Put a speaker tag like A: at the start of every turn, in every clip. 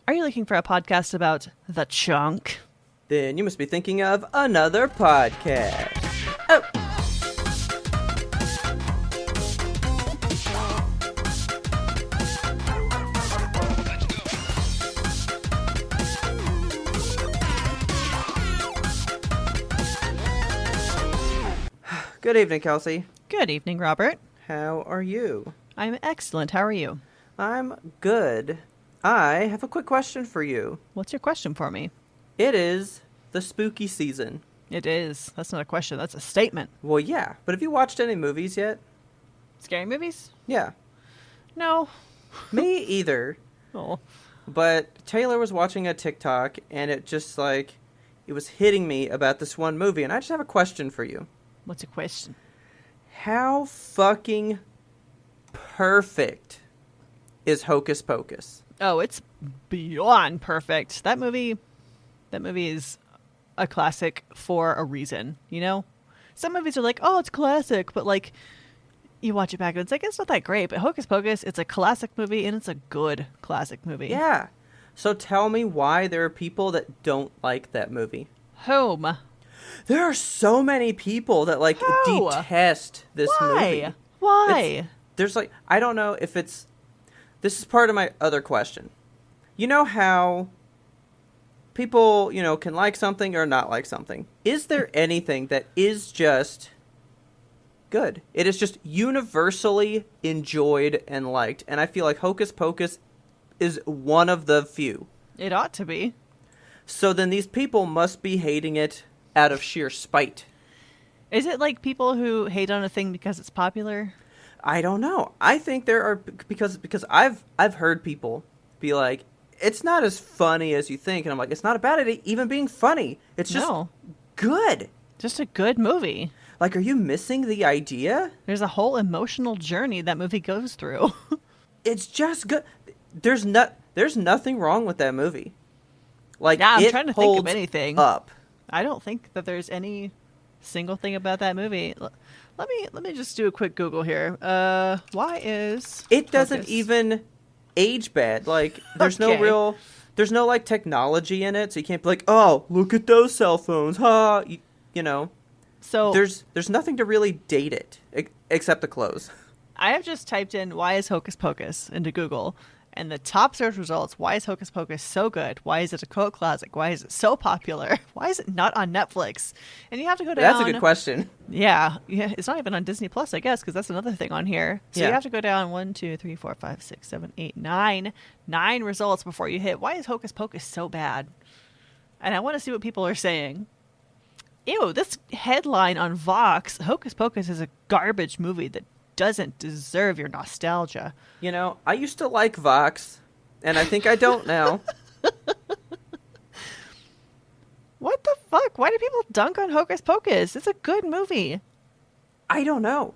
A: Are you looking for a podcast about the chunk?
B: Then you must be thinking of another podcast. Oh. Good evening, Kelsey.
A: Good evening, Robert.
B: How are you?
A: I'm excellent. How are you?
B: I'm good. I have a quick question for you.
A: What's your question for me?
B: It is the spooky season.
A: It is. That's not a question. That's a statement.
B: Well, yeah. But have you watched any movies yet?
A: Scary movies?
B: Yeah.
A: No.
B: Me either.
A: Oh.
B: But Taylor was watching a TikTok, and it just, it was hitting me about this one movie, and I just have a question for you.
A: What's your question? How
B: fucking perfect is Hocus Pocus?
A: Oh, it's beyond perfect. That movie is a classic for a reason, you know? Some movies are like, oh, it's classic, but you watch it back and it's not that great. But Hocus Pocus, it's a classic movie, and it's a good classic movie.
B: Yeah. So tell me why there are people that don't like that movie.
A: Whom?
B: There are so many people that detest this movie.
A: Why?
B: There's I don't know if it's... This is part of my other question. You know how people, can like something or not like something? Is there anything that is just good? It is just universally enjoyed and liked. And I feel like Hocus Pocus is one of the few.
A: It ought to be.
B: So then these people must be hating it out of sheer spite.
A: Is it like people who hate on a thing because it's popular?
B: I don't know. I think there are, because I've heard people be like, it's not as funny as you think. And I'm like, it's not about it even being funny. It's just good.
A: Just a good movie.
B: Are you missing the idea?
A: There's a whole emotional journey that movie goes through.
B: It's just good. There's nothing wrong with that movie.
A: I'm trying to think of anything.
B: Up.
A: I don't think that there's any single thing about that movie. Let me just do a quick Google here. Why is
B: it doesn't even age bad? There's no technology in it, so you can't be like, oh, look at those cell phones, ha, you know. So there's nothing to really date it except the clothes.
A: I have just typed in "why is Hocus Pocus" into Google, and the top search results: why is Hocus Pocus so good? Why is it a cult classic? Why is it so popular? Why is it not on Netflix? And you have to go down.
B: That's a good question.
A: Yeah, it's not even on Disney Plus, I guess, because that's another thing on here. So you have to go down 1, 2, 3, 4, 5, 6, 7, 8, 9 results before you hit "why is Hocus Pocus so bad?" And I want to see what people are saying. Ew, this headline on Vox: Hocus Pocus is a garbage movie that doesn't deserve your nostalgia.
B: I used to like Vox, and I think I don't now.
A: What the fuck? Why do people dunk on Hocus Pocus? It's a good movie.
B: I don't know.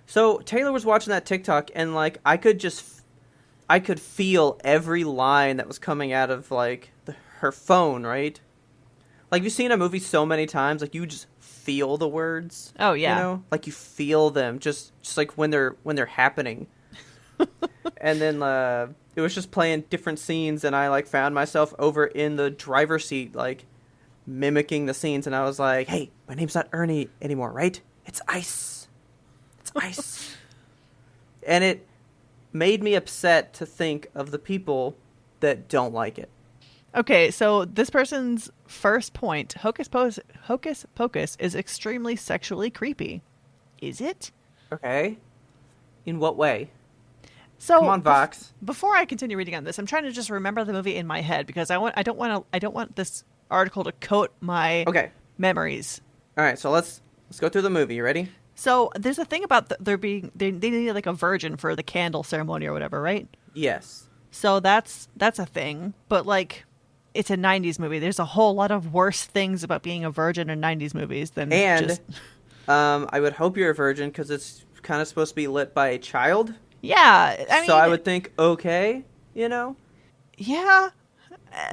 B: So Taylor was watching that TikTok, and I could feel every line that was coming out of her phone, right? You've seen a movie so many times, you just feel the words.
A: Oh yeah.
B: You feel them just when they're happening. And then it was just playing different scenes, and I found myself over in the driver's seat mimicking the scenes, and I was like, hey, my name's not Ernie anymore, right? It's Ice. It's Ice. And it made me upset to think of the people that don't like it.
A: Okay, so this person's first point: Hocus Pocus is extremely sexually creepy. Is it?
B: Okay. In what way?
A: So
B: come on, Vox.
A: Before I continue reading on this, I'm trying to just remember the movie in my head, because I don't want this article to coat my memories.
B: All right, so let's go through the movie. You ready?
A: So there's a thing about they need a virgin for the candle ceremony or whatever, right?
B: Yes.
A: So that's a thing, but it's a 90s movie. There's a whole lot of worse things about being a virgin in 90s movies than just...
B: I would hope you're a virgin, because it's kind of supposed to be lit by a child.
A: Yeah.
B: I would think, okay,
A: Yeah.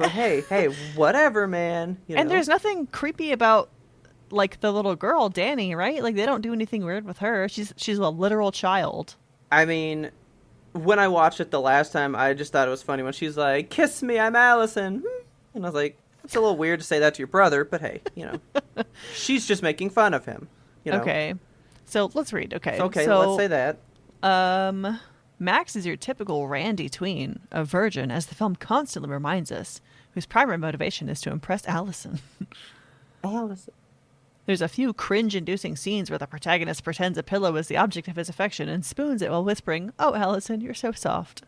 B: But hey, whatever, man.
A: And there's nothing creepy about, the little girl, Danny, right? They don't do anything weird with her. She's a literal child.
B: I mean, when I watched it the last time, I just thought it was funny when she's like, "Kiss me, I'm Allison," and I was like, "It's a little weird to say that to your brother, but hey, she's just making fun of him."
A: Okay, so let's read.
B: Okay,
A: so,
B: let's say that.
A: Max is your typical randy tween, a virgin, as the film constantly reminds us, whose primary motivation is to impress Allison.
B: Allison.
A: There's a few cringe-inducing scenes where the protagonist pretends a pillow is the object of his affection and spoons it while whispering, "Oh, Allison, you're so soft."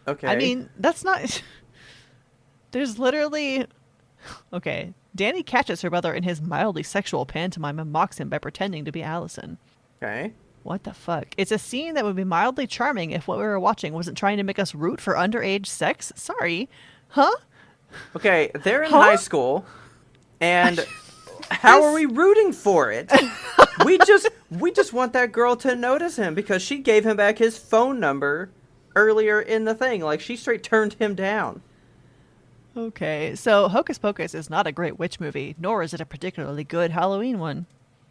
B: Okay.
A: I mean, that's not... There's literally... Okay, Danny catches her brother in his mildly sexual pantomime and mocks him by pretending to be Allison.
B: Okay.
A: What the fuck? It's a scene that would be mildly charming if what we were watching wasn't trying to make us root for underage sex. Sorry. Huh?
B: Okay, they're in high school, and how are we rooting for it? we just want that girl to notice him because she gave him back his phone number earlier in the thing. Like, she straight turned him down.
A: Okay, so Hocus Pocus is not a great witch movie, nor is it a particularly good Halloween one.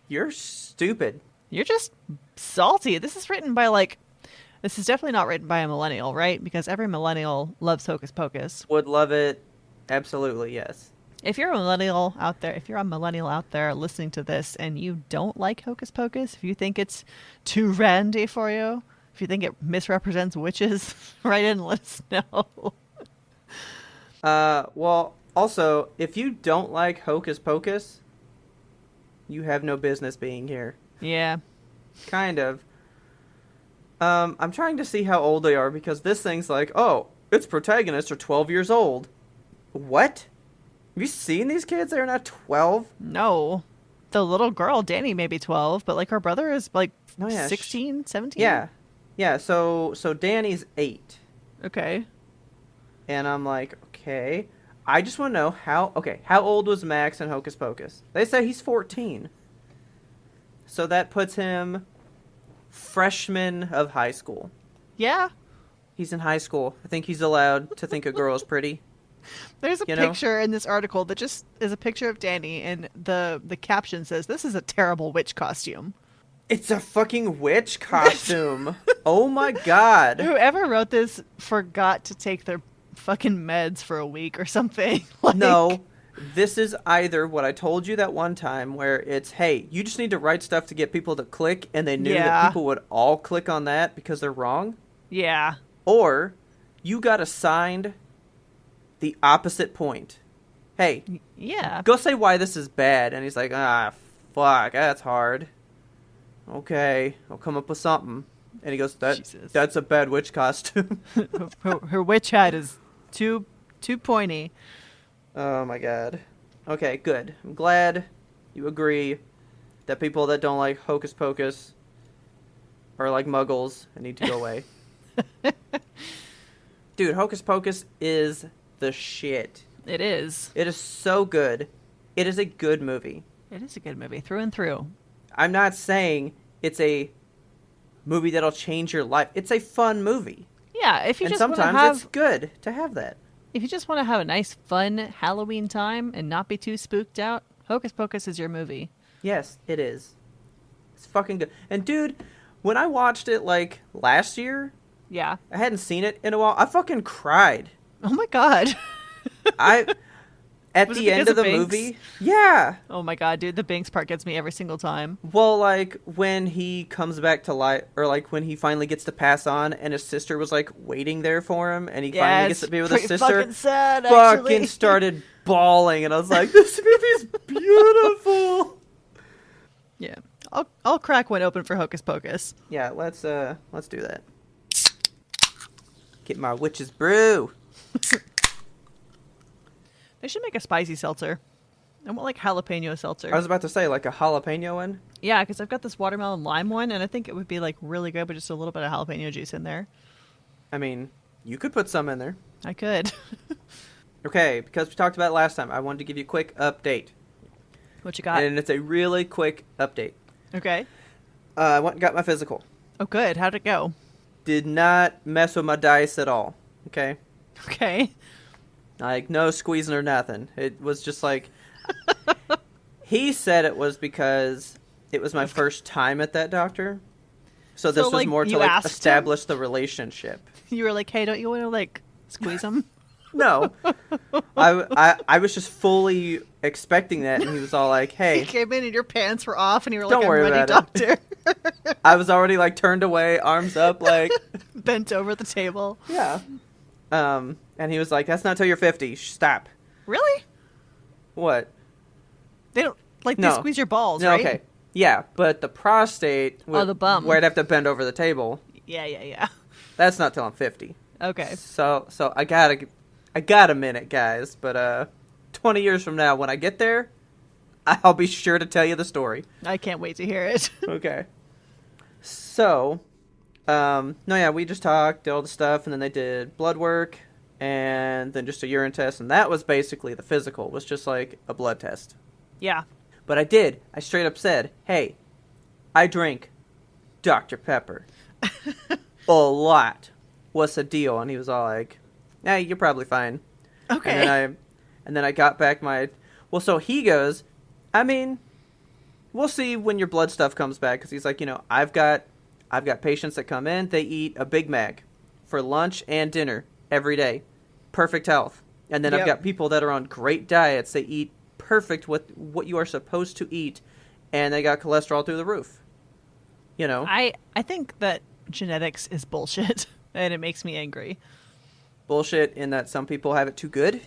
B: You're stupid.
A: You're just salty. This is definitely not written by a millennial, right? Because every millennial loves Hocus Pocus.
B: Would love it. Absolutely, yes.
A: If you're a millennial out there listening to this and you don't like Hocus Pocus, if you think it's too randy for you, if you think it misrepresents witches, write in and let us know.
B: Well, also, if you don't like Hocus Pocus, you have no business being here.
A: Yeah.
B: Kind of. I'm trying to see how old they are because this thing's like, oh, its protagonists are 12 years old. What? Have you seen these kids? They're not 12?
A: No. The little girl, Danny, may be 12, but like her brother is like 16, 17?
B: Yeah. Yeah, so Danny's 8.
A: Okay.
B: And I'm like, okay. I just want to know how old was Max in Hocus Pocus? They say he's 14. So that puts him freshman of high school.
A: Yeah.
B: He's in high school. I think he's allowed to think a girl is pretty.
A: There's a picture in this article that just is a picture of Danny, and the caption says, "This is a terrible witch costume."
B: It's a fucking witch costume. Oh my god.
A: Whoever wrote this forgot to take their fucking meds for a week or something.
B: No, this is either what I told you that one time where it's, hey, you just need to write stuff to get people to click, and they knew that people would all click on that because they're wrong.
A: Yeah.
B: Or you got assigned the opposite point. Hey,
A: yeah,
B: go say why this is bad. And he's like, fuck, that's hard. Okay, I'll come up with something. And he goes, that's a bad witch costume.
A: her witch hat is too pointy.
B: Oh my god. Okay, good. I'm glad you agree that people that don't like Hocus Pocus are like muggles and need to go away. Dude, Hocus Pocus is the shit.
A: It is.
B: It is so good. It is a good movie.
A: It is a good movie, through and through.
B: I'm not saying it's a movie that'll change your life. It's a fun movie.
A: Yeah, if you
B: and
A: just
B: sometimes it's good to have that.
A: If you just want to have a nice, fun Halloween time and not be too spooked out, Hocus Pocus is your movie.
B: Yes, it is. It's fucking good. And dude, when I watched it like last year,
A: yeah,
B: I hadn't seen it in a while. I fucking cried.
A: Oh my god.
B: At the end of the movie, yeah.
A: Oh my god, dude, the Binks part gets me every single time.
B: Well, like when he comes back to life, or like when he finally gets to pass on, and his sister was like waiting there for him, and he finally gets to be with his sister.
A: Fucking sad,
B: fucking started bawling, and I was like, "This movie's beautiful."
A: Yeah, I'll crack one open for Hocus Pocus.
B: Yeah, let's do that. Get my witch's brew.
A: They should make a spicy seltzer. I want like jalapeno seltzer.
B: I was about to say like a jalapeno one.
A: Yeah, because I've got this watermelon lime one, and I think it would be like really good, but just a little bit of jalapeno juice in there.
B: I mean, you could put some in there.
A: I could.
B: Okay, because we talked about it last time, I wanted to give you a quick update.
A: What you got?
B: And it's a really quick update.
A: Okay.
B: I went and got my physical.
A: Oh, good. How'd it go?
B: Did not mess with my dice at all. Okay?
A: Okay.
B: Like, no squeezing or nothing. It was just like... He said it was because it was my first time at that doctor. So this
A: So,
B: was
A: like,
B: more to
A: you
B: like
A: asked him?
B: establish the relationship.
A: You were like, hey, don't you want to like squeeze him?
B: No, I was just fully expecting that, and he was all like,
A: He
B: "Hey,
A: came in and your pants were off, and you were like,
B: Don't
A: I'm
B: worry
A: ready,
B: about
A: doctor.
B: I was already like turned away, arms up, like
A: Bent over the table.
B: yeah." And he was like, "That's not till you're 50. Stop."
A: Really?
B: What?
A: They don't like
B: No.
A: they squeeze your balls,
B: No,
A: right?
B: okay, yeah, but the prostate,
A: Oh, the bum.
B: where I'd have to bend over the table.
A: Yeah.
B: That's not till I'm 50.
A: Okay.
B: So I got a minute, guys. But 20 years from now, when I get there, I'll be sure to tell you the story.
A: I can't wait to hear it.
B: Okay. So, no, yeah, we just talked, did all the stuff, and then they did blood work, and then just a urine test, and that was basically the physical. It was just like a blood test.
A: Yeah.
B: But I straight up said, hey, I drink Dr. Pepper. A lot. What's the deal? And he was all like, "Yeah, you're probably fine."
A: Okay.
B: And then I got back my, well, so he goes, I mean, we'll see when your blood stuff comes back, because he's like, I've got patients that come in, they eat a Big Mac for lunch and dinner every day, perfect health. And then I've got people that are on great diets, they eat perfect what you are supposed to eat, and they got cholesterol through the roof.
A: I think that genetics is bullshit, and it makes me angry.
B: Bullshit in that some people have it too good.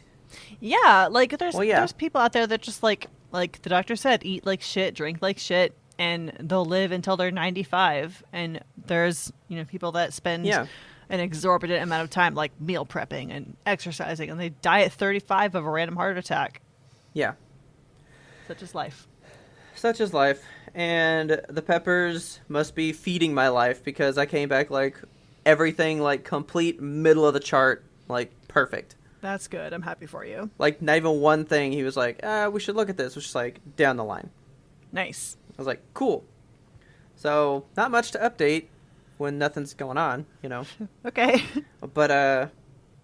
A: Yeah, like there's people out there that just like the doctor said, eat like shit, drink like shit, and they'll live until they're 95. And there's people that spend an exorbitant amount of time like meal prepping and exercising, and they die at 35 of a random heart attack.
B: Yeah.
A: Such is life.
B: Such is life. And the peppers must be feeding my life, because I came back like everything like complete middle of the chart, like perfect.
A: That's good. I'm happy for you.
B: Like not even one thing he was like, we should look at this. It was just like down the line.
A: Nice.
B: I was like, cool. So not much to update when nothing's going on,
A: Okay.
B: But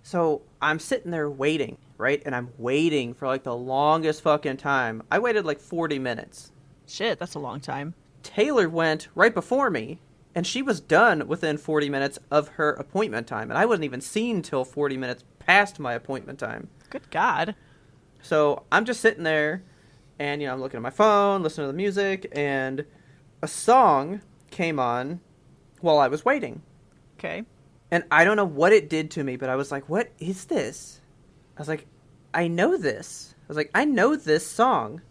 B: so I'm sitting there waiting, right? And I'm waiting for like the longest fucking time. I waited like 40 minutes.
A: Shit, that's a long time.
B: Taylor went right before me, and she was done within 40 minutes of her appointment time. And I wasn't even seen till 40 minutes past my appointment time.
A: Good God.
B: So I'm just sitting there, and, I'm looking at my phone, listening to the music, and a song came on while I was waiting.
A: Okay.
B: And I don't know what it did to me, but I was like, what is this? I was like, I know this. I was like, I know this song.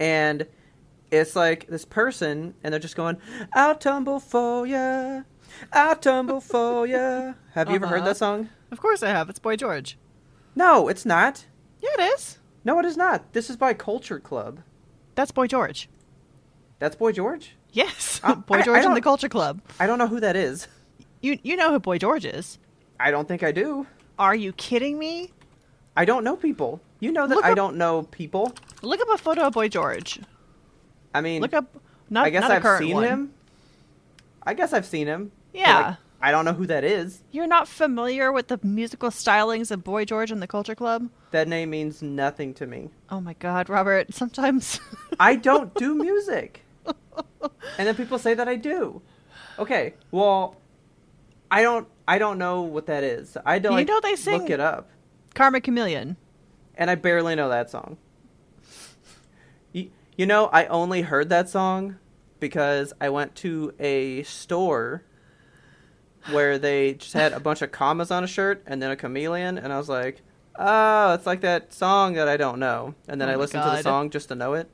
B: And it's like this person, and they're just going, I'll tumble for ya, I'll tumble for ya. Have you ever heard that song?
A: Of course I have. It's Boy George.
B: No, it's not.
A: Yeah, it is.
B: No, it is not. This is by Culture Club.
A: That's Boy George.
B: That's Boy George?
A: Yes. Boy George and the Culture Club.
B: I don't know who that is.
A: You know who Boy George is.
B: I don't think I do.
A: Are you kidding me?
B: I don't know people. You know that I don't know people.
A: Look up a photo of Boy George.
B: I mean,
A: look up. I guess
B: I've seen him. I guess I've seen him.
A: Yeah.
B: Like, I don't know who that is.
A: You're not familiar with the musical stylings of Boy George and the Culture Club?
B: That name means nothing to me.
A: Oh my God, Robert. Sometimes
B: I don't do music. And then people say that I do. Okay, well, I don't know what that is. I don't
A: they sing
B: look it up.
A: Karma Chameleon.
B: And I barely know that song. I only heard that song because I went to a store where they just had a bunch of commas on a shirt and then a chameleon, and I was like, oh, it's like that song that I don't know. And then I listened to the song just to know it.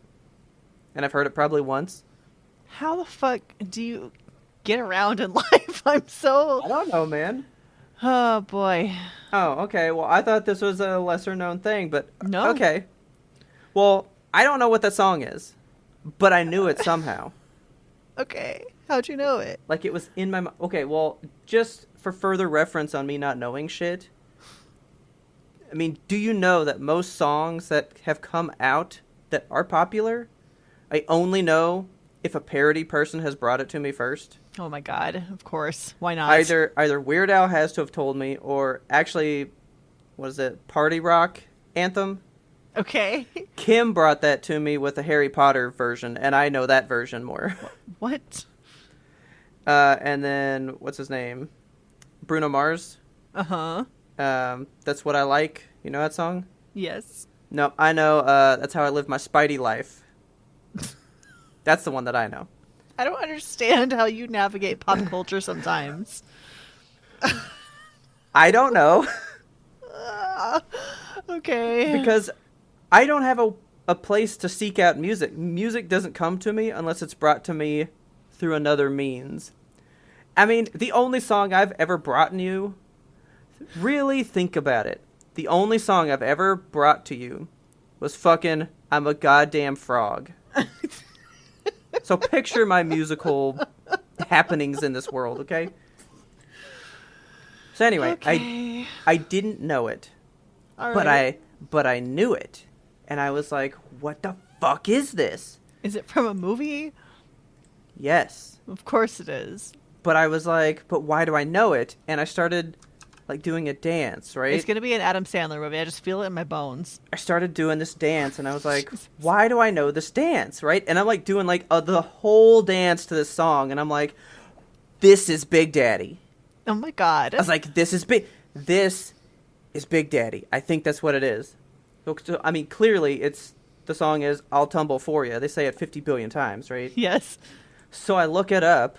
B: And I've heard it probably once.
A: How the fuck do you get around in life? I
B: don't know, man.
A: Oh, boy.
B: Oh, okay. Well, I thought this was a lesser-known thing, but...
A: No.
B: Okay. Well, I don't know what that song is, but I knew it somehow.
A: Okay. How'd you know it?
B: Like, it was in my... Okay, well, just for further reference on me not knowing shit, I mean, do you know that most songs that have come out that are popular, I only know if a parody person has brought it to me first?
A: Oh my God, of course. Why not?
B: Either Weird Al has to have told me, or actually, what is it, Party Rock Anthem?
A: Okay.
B: Kim brought that to me with the Harry Potter version, and I know that version more.
A: What?
B: And then what's his name? Bruno Mars.
A: Uh-huh.
B: That's What I Like. You know that song?
A: Yes.
B: No, I know. That's How I Live My Spidey Life. That's the one that I know.
A: I don't understand how you navigate pop culture sometimes.
B: I don't know.
A: Okay.
B: Because I don't have a place to seek out music. Music doesn't come to me unless it's brought to me through another means. I mean, the only song I've ever brought you, really think about it. The only song I've ever brought to you was fucking I'm a Goddamn Frog. So picture my musical happenings in this world, okay? So anyway,
A: okay.
B: I didn't know it.
A: All right.
B: But I knew it. And I was like, what the fuck is this?
A: Is it from a movie?
B: Yes.
A: Of course it is.
B: But I was like, but why do I know it? And I started like doing a dance, right?
A: It's going to be an Adam Sandler movie. I just feel it in my bones.
B: I started doing this dance and I was like, why do I know this dance, right? And I'm like doing like the whole dance to this song and I'm like, this is Big Daddy.
A: Oh my God.
B: I was like, this is Big Daddy. I think that's what it is. So, I mean, clearly the song is I'll Tumble For You. They say it 50 billion times, right?
A: Yes.
B: So I look it up.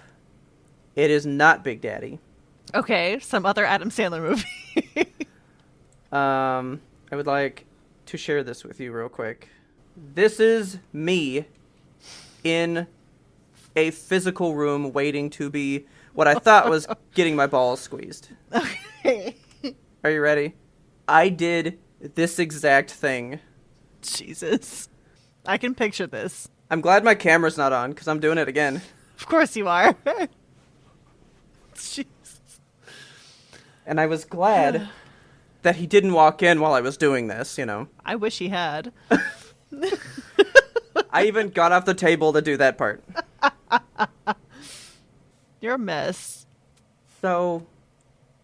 B: It is not Big Daddy.
A: Okay, some other Adam Sandler movie.
B: I would like to share this with you real quick. This is me in a physical room waiting to be what I thought was getting my balls squeezed.
A: Okay.
B: Are you ready? I did this exact thing.
A: Jesus. I can picture this.
B: I'm glad my camera's not on because I'm doing it again.
A: Of course you are. Jesus.
B: And I was glad that he didn't walk in while I was doing this, you know.
A: I wish he had.
B: I even got off the table to do that part.
A: You're a mess.
B: So,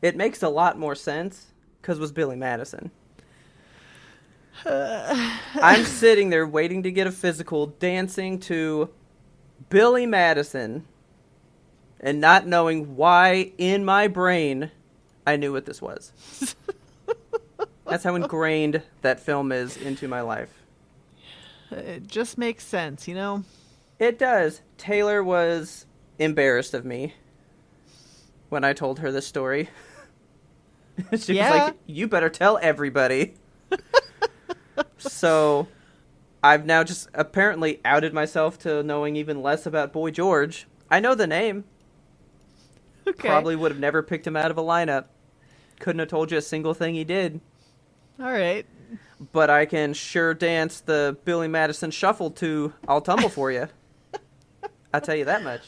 B: it makes a lot more sense because it was Billy Madison. I'm sitting there waiting to get a physical, dancing to Billy Madison, and not knowing why in my brain I knew what this was. That's how ingrained that film is into my life.
A: It just makes sense, you know?
B: It does. Taylor was embarrassed of me when I told her this story. She was like, you better tell everybody. So, I've now just apparently outed myself to knowing even less about Boy George. I know the name.
A: Okay.
B: Probably would have never picked him out of a lineup. Couldn't have told you a single thing he did.
A: All right.
B: But I can sure dance the Billy Madison shuffle to I'll Tumble For You. I'll tell you that much.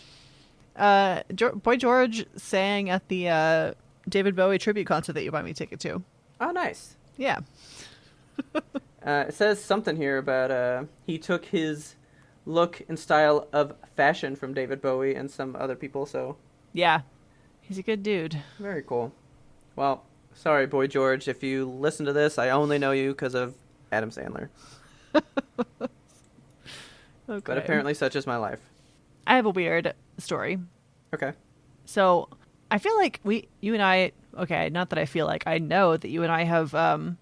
A: Boy George sang at the David Bowie tribute concert that you bought me a ticket to.
B: Oh, nice.
A: Yeah.
B: It says something here about he took his look and style of fashion from David Bowie and some other people, so...
A: Yeah. He's a good dude.
B: Very cool. Well, sorry, Boy George, if you listen to this, I only know you because of Adam Sandler.
A: Okay.
B: But apparently such is my life.
A: I have a weird story.
B: Okay.
A: So, I feel like you and I, okay, not that I feel like, I know that you and I have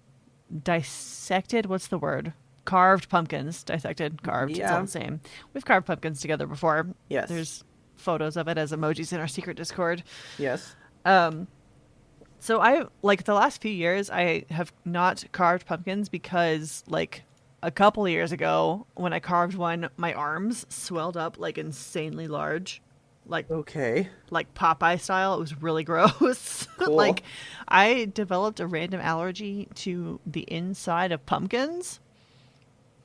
A: dissected, what's the word? Carved pumpkins. Dissected, carved,
B: yeah.
A: It's all the same. We've carved pumpkins together before.
B: Yes.
A: There's photos of it as emojis in our secret Discord.
B: Yes.
A: So I, like, the last few years, I have not carved pumpkins because, like, a couple of years ago, when I carved one, my arms swelled up, like, insanely large. Like,
B: okay.
A: Like Popeye style. It was really gross.
B: Cool.
A: Like, I developed a random allergy to the inside of pumpkins.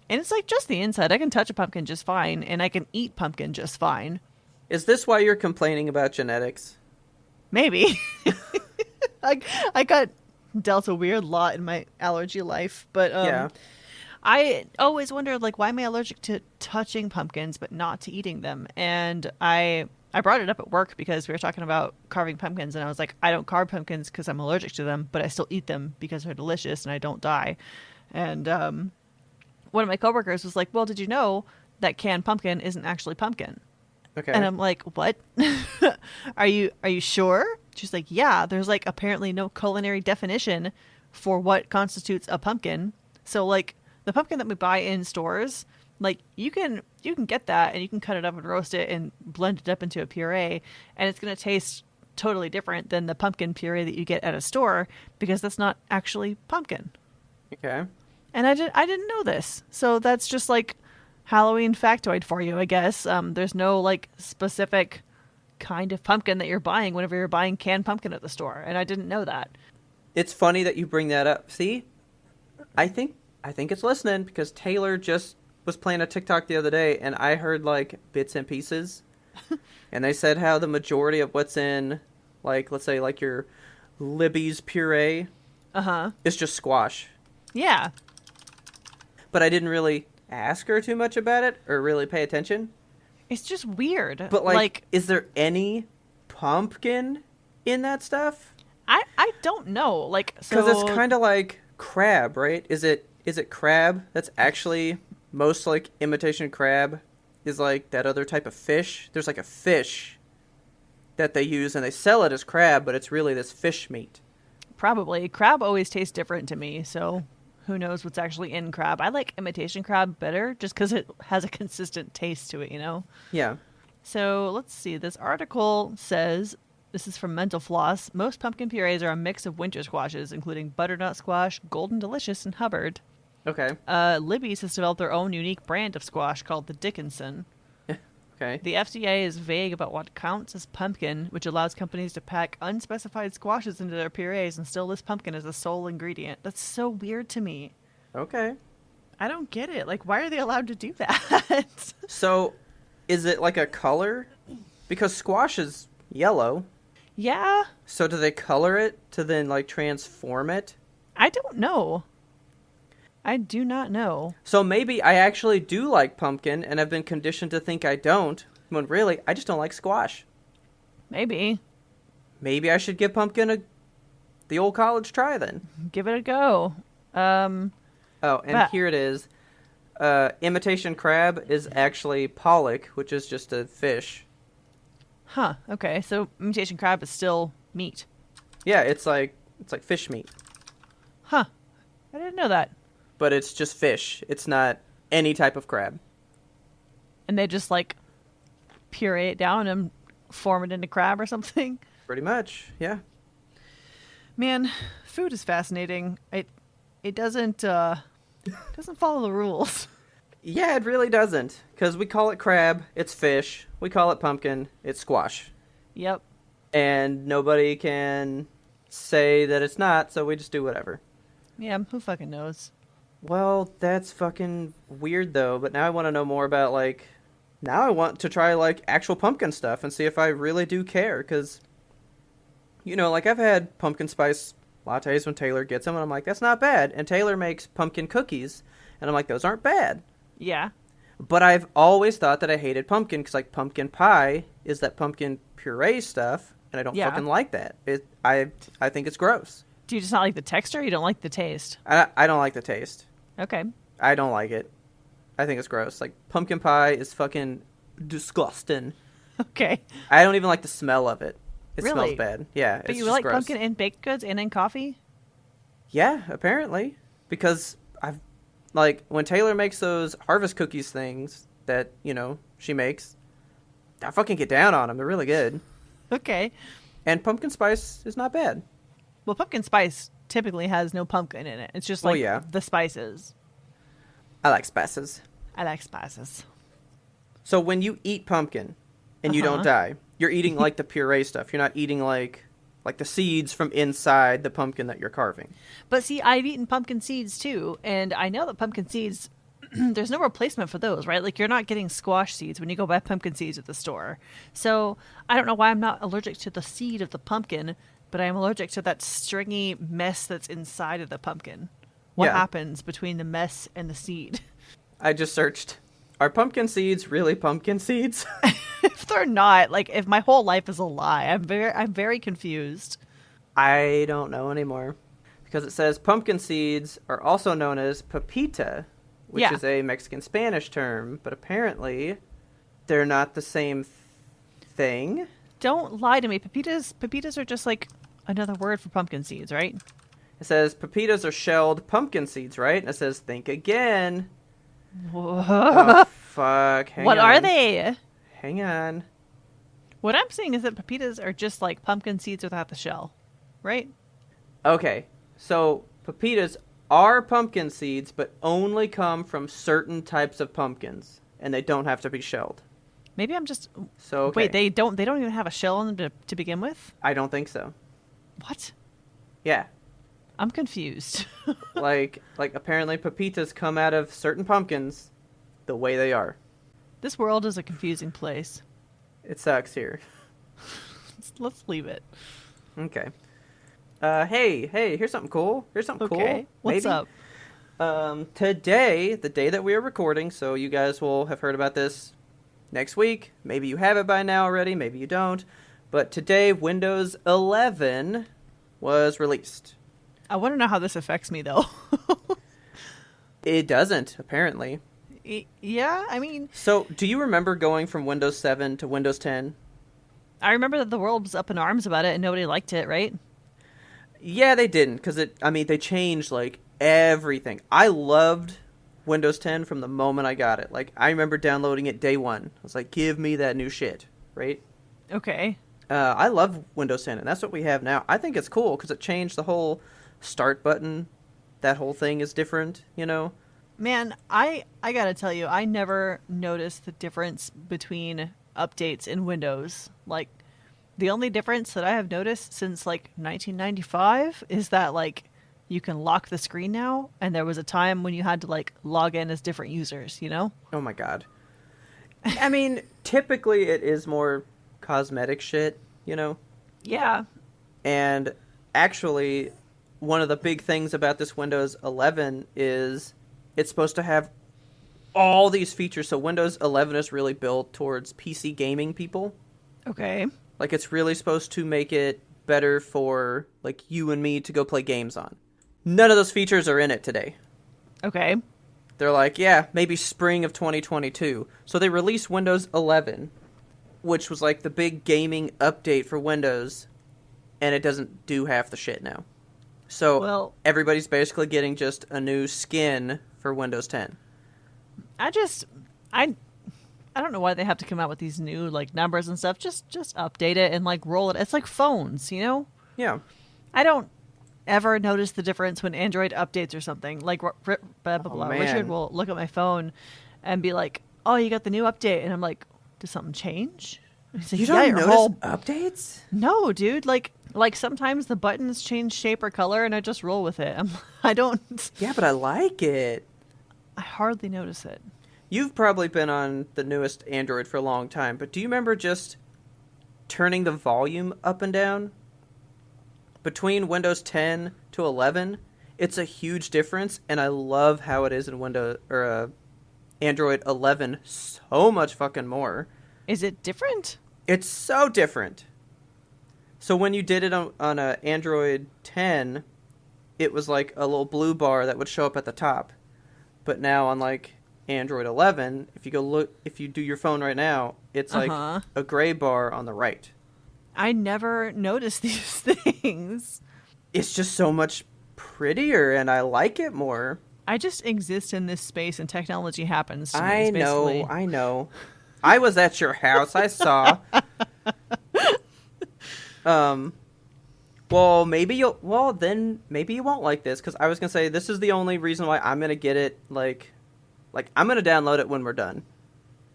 A: And it's, like, just the inside. I can touch a pumpkin just fine, and I can eat pumpkin just fine.
B: Is this why you're complaining about genetics?
A: Maybe. I got dealt a weird lot in my allergy life, but
B: yeah.
A: I always wondered, like, why am I allergic to touching pumpkins but not to eating them? And I brought it up at work because we were talking about carving pumpkins, and I was like, I don't carve pumpkins because I'm allergic to them, but I still eat them because they're delicious and I don't die. And one of my coworkers was like, well, did you know that canned pumpkin isn't actually pumpkin?
B: Okay.
A: And I'm like, what? Are you sure? She's like, yeah, there's like apparently no culinary definition for what constitutes a pumpkin. So like the pumpkin that we buy in stores, like you can get that and you can cut it up and roast it and blend it up into a puree, and it's going to taste totally different than the pumpkin puree that you get at a store, because that's not actually pumpkin.
B: Okay.
A: And I didn't know this. So that's just like Halloween factoid for you, I guess. There's no like specific kind of pumpkin that you're buying whenever you're buying canned pumpkin at the store, and I didn't know that.
B: It's funny that you bring that up. See, I think it's listening, because Taylor just was playing a TikTok the other day, and I heard like bits and pieces, and they said how the majority of what's in, like, let's say like your Libby's puree, is just squash.
A: Yeah.
B: But I didn't really ask her too much about it or really pay attention.
A: It's just weird.
B: But like is there any pumpkin in that stuff?
A: I don't know. Like, so
B: because it's kind of like crab, right? Is it crab? That's actually most like imitation crab is like that other type of fish. There's like a fish that they use and they sell it as crab, but it's really this fish meat.
A: Probably. Crab always tastes different to me, so who knows what's actually in crab. I like imitation crab better just because it has a consistent taste to it, you know?
B: Yeah.
A: So let's see. This article says, this is from Mental Floss, most pumpkin purees are a mix of winter squashes, including butternut squash, golden delicious, and Hubbard.
B: Okay.
A: Libby's has developed their own unique brand of squash called the Dickinson.
B: Okay.
A: The FDA is vague about what counts as pumpkin, which allows companies to pack unspecified squashes into their purees and still list pumpkin as the sole ingredient. That's so weird to me.
B: Okay.
A: I don't get it. Like, why are they allowed to do that?
B: So, is it like a color? Because squash is yellow.
A: Yeah.
B: So do they color it to then like transform it?
A: I don't know. I do not know.
B: So maybe I actually do like pumpkin and I've been conditioned to think I don't, when really I just don't like squash.
A: Maybe.
B: Maybe I should give pumpkin the old college try then.
A: Give it a go.
B: Here it is. Imitation crab is actually pollock, which is just a fish.
A: Huh. Okay. So imitation crab is still meat.
B: Yeah, it's like fish meat.
A: Huh. I didn't know that.
B: But it's just fish. It's not any type of crab.
A: And they just like puree it down and form it into crab or something?
B: Pretty much, yeah.
A: Man, food is fascinating. It doesn't follow the rules.
B: Yeah, it really doesn't. Because we call it crab, it's fish. We call it pumpkin, it's squash.
A: Yep.
B: And nobody can say that it's not, so we just do whatever.
A: Yeah, who fucking knows?
B: Well, that's fucking weird, though. But now I want to know more about, like... Now I want to try, like, actual pumpkin stuff and see if I really do care. Because, you know, like, I've had pumpkin spice lattes when Taylor gets them, and I'm like, that's not bad. And Taylor makes pumpkin cookies, and I'm like, those aren't bad.
A: Yeah.
B: But I've always thought that I hated pumpkin, because, like, pumpkin pie is that pumpkin puree stuff, and I don't fucking like that. I think it's gross.
A: Do you just not like the texture, or you don't like the taste?
B: I don't like the taste.
A: Okay.
B: I don't like it. I think it's gross. Like, pumpkin pie is fucking disgusting.
A: Okay.
B: I don't even like the smell of it. It
A: really?
B: smells bad. Yeah,
A: but
B: it's
A: you
B: just
A: like
B: gross.
A: Pumpkin in baked goods and in coffee?
B: Yeah, apparently. Because I've... Like, when Taylor makes those harvest cookies things that, you know, she makes, I fucking get down on them. They're really good.
A: Okay.
B: And pumpkin spice is not bad.
A: Well, pumpkin spice typically has no pumpkin in it. It's just like the spices.
B: I like spices.
A: I like spices.
B: So when you eat pumpkin and you don't die, you're eating like the puree stuff. You're not eating like the seeds from inside the pumpkin that you're carving.
A: But see, I've eaten pumpkin seeds too, and I know that pumpkin seeds, there's no replacement for those, right? Like, you're not getting squash seeds when you go buy pumpkin seeds at the store. So I don't know why I'm not allergic to the seed of the pumpkin, but I am allergic to that stringy mess that's inside of the pumpkin. What happens between the mess and the seed?
B: I just searched, are pumpkin seeds really pumpkin seeds?
A: If they're not, like, if my whole life is a lie, I'm very confused.
B: I don't know anymore. Because it says pumpkin seeds are also known as pepita, which is a Mexican Spanish term, but apparently they're not the same thing.
A: Don't lie to me. Pepitas are just like another word for pumpkin seeds, right?
B: It says pepitas are shelled pumpkin seeds, right? And it says think again.
A: Whoa.
B: Oh, fuck.
A: What are they?
B: Hang on.
A: What I'm seeing is that pepitas are just like pumpkin seeds without the shell, right?
B: Okay, so pepitas are pumpkin seeds, but only come from certain types of pumpkins, and they don't have to be shelled.
A: Maybe I'm just...
B: So okay.
A: Wait, they don't even have a shell on them to begin with?
B: I don't think so.
A: What?
B: Yeah.
A: I'm confused.
B: like apparently pepitas come out of certain pumpkins the way they are.
A: This world is a confusing place.
B: It sucks here.
A: Let's leave it.
B: Okay. Hey, here's something cool.
A: Okay. What's up?
B: Today, the day that we are recording, so you guys will have heard about this next week. Maybe you have it by now already, maybe you don't. But today, Windows 11 was released.
A: I want to know how this affects me, though.
B: It doesn't, apparently.
A: Yeah, I mean...
B: So, do you remember going from Windows 7 to Windows 10?
A: I remember that the world was up in arms about it and nobody liked it, right?
B: Yeah, they didn't, because they changed, like, everything. I loved Windows 10 from the moment I got it. Like, I remember downloading it day one. I was like, give me that new shit, right?
A: Okay.
B: I love Windows 10, and that's what we have now. I think it's cool, because it changed the whole start button. That whole thing is different, you know?
A: Man, I gotta tell you, I never noticed the difference between updates in Windows. Like, the only difference that I have noticed since, like, 1995 is that, like, you can lock the screen now, and there was a time when you had to, like, log in as different users, you know?
B: Oh my god. I mean, typically it is more cosmetic shit, you know?
A: Yeah.
B: And actually, one of the big things about this Windows 11 is it's supposed to have all these features. So Windows 11 is really built towards PC gaming people.
A: Okay.
B: Like, it's really supposed to make it better for, like, you and me to go play games on. None of those features are in it today.
A: Okay.
B: They're like, yeah, maybe spring of 2022. So they released Windows 11, which was, like, the big gaming update for Windows, and it doesn't do half the shit now. So everybody's basically getting just a new skin for Windows 10.
A: I don't know why they have to come out with these new, like, numbers and stuff. Just update it and, like, roll it. It's like phones, you know?
B: Yeah.
A: I don't ever notice the difference when Android updates or something. Like, blah, blah, blah. Richard will look at my phone and be like, oh, you got the new update. And I'm like, did something change? He's like,
B: you don't notice updates?
A: No, dude. Like sometimes the buttons change shape or color and I just roll with it. I don't.
B: Yeah, but I like it.
A: I hardly notice it.
B: You've probably been on the newest Android for a long time, but do you remember just turning the volume up and down? Between Windows 10 to 11, it's a huge difference, and I love how it is in Android 11 so much fucking more.
A: Is it different?
B: It's so different. So when you did it on Android 10, it was like a little blue bar that would show up at the top. But now on, like, Android 11, if you do your phone right now, it's like a gray bar on the right.
A: I never noticed these things.
B: It's just so much prettier, and I like it more.
A: I just exist in this space, and technology happens to me.
B: I know. I was at your house. I saw. Well, maybe you won't like this, because I was gonna say this is the only reason why I'm gonna get it. Like I'm gonna download it when we're done.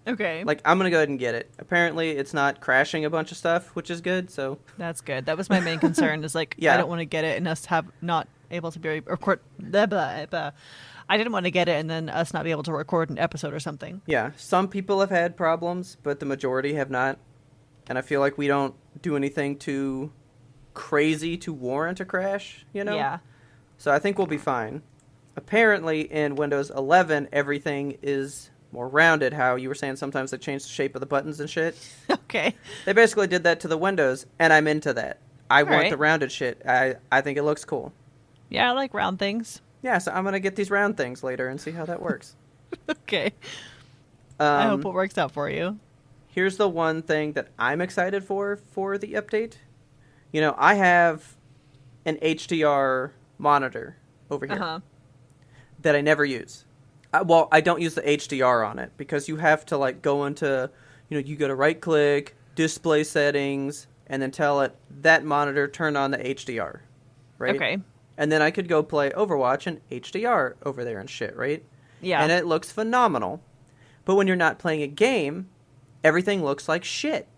A: Okay.
B: Like, I'm gonna go ahead and get it. Apparently, it's not crashing a bunch of stuff, which is good. So
A: that's good. That was my main concern. Is like, yeah. I don't want to get it and us have not able to be record. Blah, blah, blah. I didn't want to get it and then us not be able to record an episode or something.
B: Yeah, some people have had problems, but the majority have not. And I feel like we don't do anything too crazy to warrant a crash, you know?
A: Yeah.
B: So I think we'll be fine. Apparently, in Windows 11, everything is more rounded. How you were saying sometimes they change the shape of the buttons and shit.
A: Okay.
B: They basically did that to the Windows, and I'm into that. I want
A: right.
B: the rounded shit. I think it looks cool.
A: Yeah, I like round things.
B: Yeah, so I'm going to get these round things later and see how that works.
A: Okay. I hope it works out for you.
B: here's the one thing that I'm excited for the update. You know, I have an HDR monitor over here that I never use. I don't use the HDR on it because you have to like go into, you know, you go to right click, display settings, and then tell it that monitor turn on the HDR, right?
A: Okay.
B: And then I could go play Overwatch in HDR over there and shit, right?
A: Yeah.
B: And it looks phenomenal. But when you're not playing a game, everything looks like shit.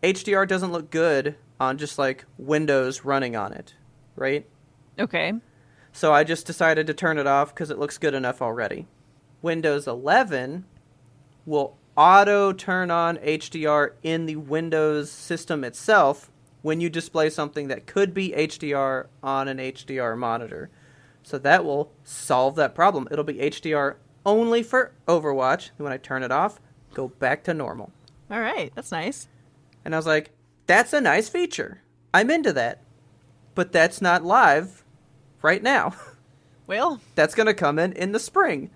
B: HDR doesn't look good on just like Windows running on it, right?
A: Okay.
B: So I just decided to turn it off because it looks good enough already. Windows 11 will auto turn on HDR in the Windows system itself when you display something that could be HDR on an HDR monitor. So that will solve that problem. It'll be HDR only for Overwatch. And when I turn it off, go back to normal.
A: All right. That's nice.
B: And I was like, that's a nice feature. I'm into that. But that's not live right now.
A: Well,
B: that's going to come in the spring.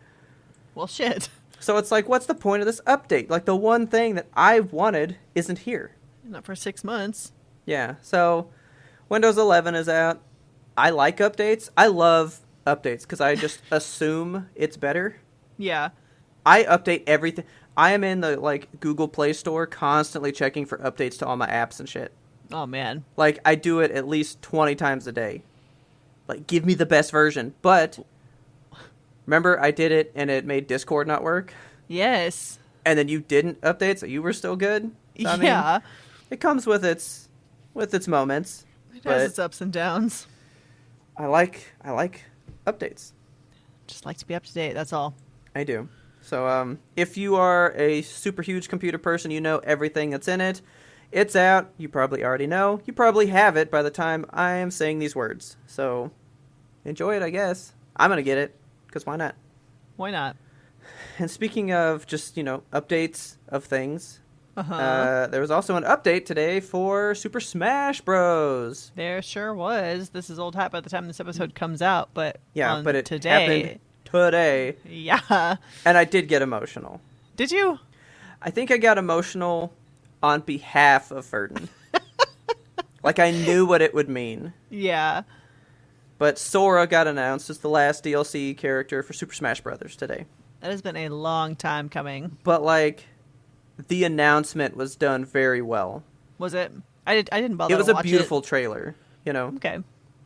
A: Well, shit.
B: So it's like, what's the point of this update? Like, the one thing that I wanted isn't here.
A: Not for 6 months.
B: Yeah. So Windows 11 is out. I like updates. I love updates because I just assume it's better.
A: Yeah.
B: I update everything. I am in the like Google Play Store constantly checking for updates to all my apps and shit.
A: Oh, man.
B: Like, I do it at least 20 times a day. Like, give me the best version. But remember I did it and it made Discord not work?
A: Yes.
B: And then you didn't update, so you were still good? So, I mean, it comes with its moments.
A: It has its ups and downs.
B: I like updates.
A: Just like to be up to date, that's all.
B: I do. So if you are a super huge computer person, you know everything that's in it. It's out. You probably already know. You probably have it by the time I am saying these words. So enjoy it, I guess. I'm going to get it, because why not?
A: Why not?
B: And speaking of just, you know, updates of things, there was also an update today for Super Smash Bros.
A: There sure was. This is old hat by the time this episode comes out, but
B: yeah, but it
A: today
B: happened today.
A: Yeah.
B: And I did get emotional.
A: Did you?
B: I think I got emotional on behalf of Ferdin. Like, I knew what it would mean.
A: Yeah.
B: But Sora got announced as the last DLC character for Super Smash Bros. Today.
A: That has been a long time coming.
B: But, like, the announcement was done very well.
A: Was it? I didn't bother to watch it.
B: It was a beautiful trailer, you know?
A: Okay.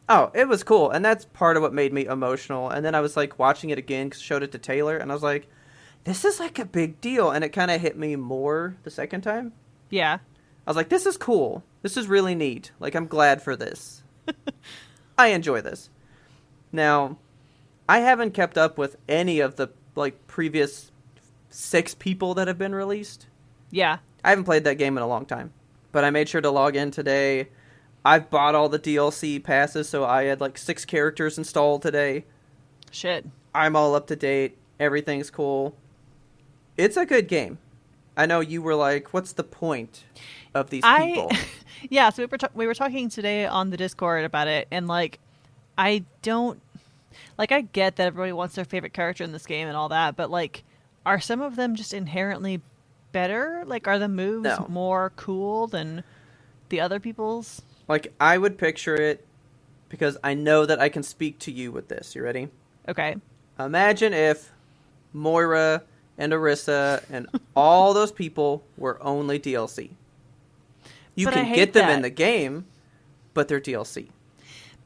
B: Oh, it was cool. And that's part of what made me emotional. And then I was, like, watching it again because I showed it to Taylor. And I was like, this is, like, a big deal. And it kind of hit me more the second time.
A: Yeah.
B: I was like, this is cool. This is really neat. Like, I'm glad for this. I enjoy this. Now, I haven't kept up with any of the, like, previous 6 people that have been released.
A: Yeah.
B: I haven't played that game in a long time. But I made sure to log in today. I've bought all the DLC passes, so I had, like, 6 characters installed today.
A: Shit.
B: I'm all up to date. Everything's cool. It's a good game. I know you were like, what's the point of these people?
A: Yeah, so we were talking today on the Discord about it, and, like, I don't... Like, I get that everybody wants their favorite character in this game and all that, but, like, are some of them just inherently better? Like, are the moves more cool than the other people's?
B: Like, I would picture it, because I know that I can speak to you with this. You ready?
A: Okay.
B: Imagine if Moira and Orisa and all those people were only DLC. You
A: but
B: can get them in the game, but they're DLC.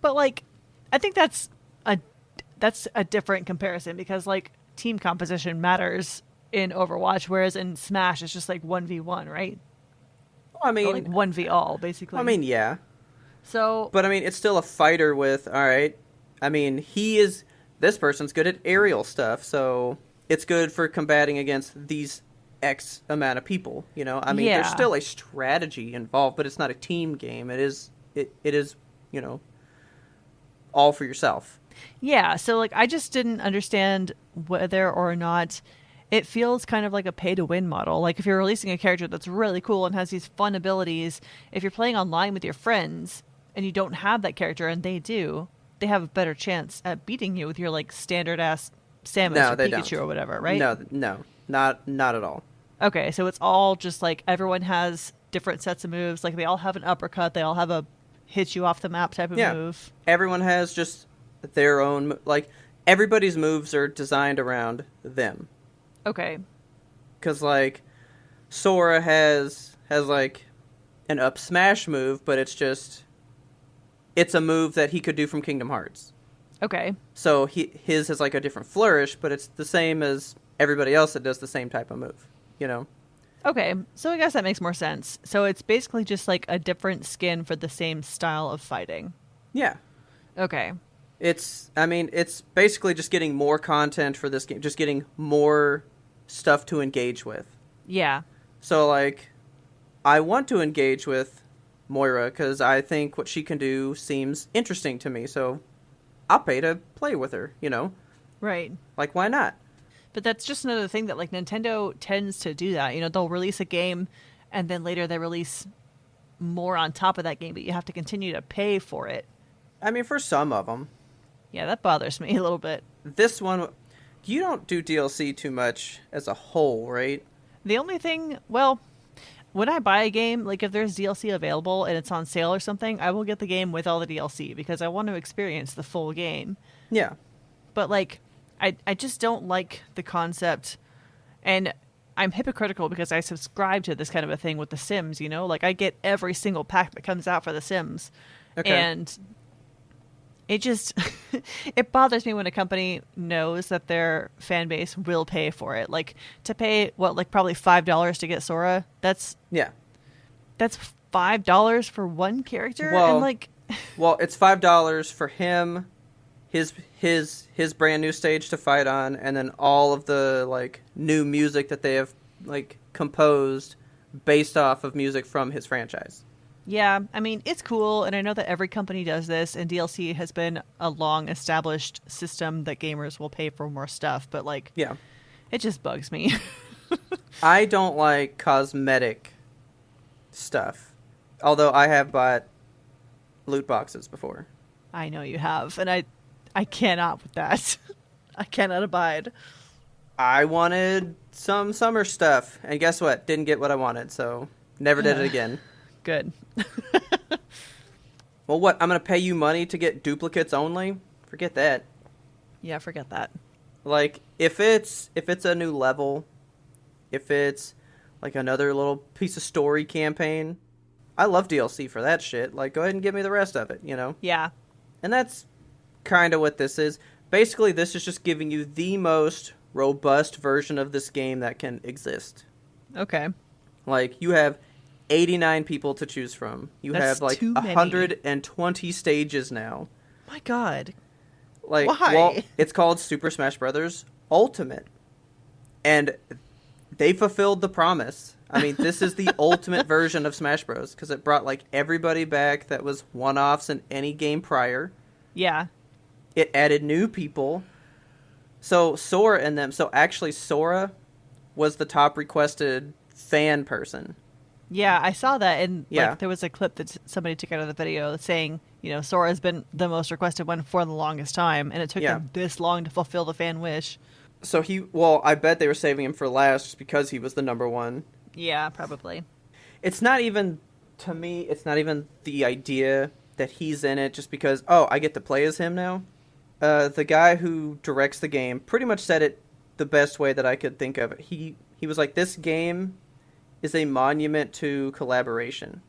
A: But, like, I think that's a different comparison, because, like, team composition matters in Overwatch, whereas in Smash it's just like 1v1, right?
B: Well, I mean,
A: or like 1v all, basically.
B: I mean, yeah.
A: So,
B: but I mean, it's still a fighter with, all right. I mean, this person's good at aerial stuff, so it's good for combating against these X amount of people, you know? I mean, there's still a strategy involved, but it's not a team game. It is, you know, all for yourself.
A: Yeah, so, like, I just didn't understand whether or not it feels kind of like a pay-to-win model. Like, if you're releasing a character that's really cool and has these fun abilities, if you're playing online with your friends and you don't have that character and they do, they have a better chance at beating you with your, like, standard-ass Samus or Pikachu or whatever, right?
B: No, not at all.
A: Okay, so it's all just like everyone has different sets of moves. Like they all have an uppercut. They all have a hit you off the map type of
B: Yeah.
A: move.
B: Everyone has just their own, like, everybody's moves are designed around them.
A: Okay.
B: Because, like, Sora has like, an up smash move, but it's a move that he could do from Kingdom Hearts.
A: Okay.
B: So his is like a different flourish, but it's the same as everybody else that does the same type of move, you know?
A: Okay, so I guess that makes more sense. So it's basically just like a different skin for the same style of fighting.
B: Yeah.
A: Okay.
B: It's basically just getting more content for this game, just getting more stuff to engage with.
A: Yeah.
B: So, like, I want to engage with Moira because I think what she can do seems interesting to me, so I'll pay to play with her, you know?
A: Right.
B: Like, why not?
A: But that's just another thing that, like, Nintendo tends to do that. You know, they'll release a game, and then later they release more on top of that game, but you have to continue to pay for it.
B: I mean, for some of them.
A: Yeah, that bothers me a little bit.
B: This one, you don't do DLC too much as a whole, right?
A: The only thing, well, when I buy a game, like, if there's DLC available and it's on sale or something, I will get the game with all the DLC because I want to experience the full game.
B: Yeah.
A: But, like, I just don't like the concept, and I'm hypocritical because I subscribe to this kind of a thing with The Sims, you know? Like, I get every single pack that comes out for The Sims.
B: Okay.
A: And it just, it bothers me when a company knows that their fan base will pay for it. Like, to pay, probably $5 to get Sora? That's $5 for one character?
B: Well,
A: and, like...
B: well, it's $5 for him, his brand new stage to fight on, and then all of the, like, new music that they have, like, composed based off of music from his franchise.
A: Yeah, I mean, it's cool, and I know that every company does this, and DLC has been a long-established system that gamers will pay for more stuff, but, like,
B: yeah,
A: it just bugs me.
B: I don't like cosmetic stuff, although I have bought loot boxes before.
A: I know you have, and I cannot with that. I cannot abide.
B: I wanted some summer stuff, and guess what? Didn't get what I wanted, so never did it again.
A: Good.
B: Well, what? I'm going to pay you money to get duplicates only? Forget that.
A: Yeah, forget that.
B: Like, if it's a new level, if it's, like, another little piece of story campaign, I love DLC for that shit. Like, go ahead and give me the rest of it, you know?
A: Yeah.
B: And that's kind of what this is. Basically, this is just giving you the most robust version of this game that can exist.
A: Okay.
B: Like, you have 89 people to choose from. You
A: That's
B: have, like,
A: too many.
B: 120 stages now.
A: My God.
B: Like,
A: Why?
B: well, it's called Super Smash Bros. Ultimate. And they fulfilled the promise. I mean, this is the ultimate version of Smash Bros. Because it brought, like, everybody back that was one-offs in any game prior.
A: Yeah.
B: It added new people. So, Sora and them... So, actually, Sora was the top requested fan person.
A: Yeah, I saw that, and
B: Yeah.
A: like, there was a clip that somebody took out of the video saying, you know, Sora has been the most requested one for the longest time, and it took them this long to fulfill the fan wish.
B: So I bet they were saving him for last just because he was the number one.
A: Yeah, probably.
B: It's not even, to me, it's not even the idea that he's in it just because, oh, I get to play as him now. The guy who directs the game pretty much said it the best way that I could think of it. He was like, this game is a monument to collaboration.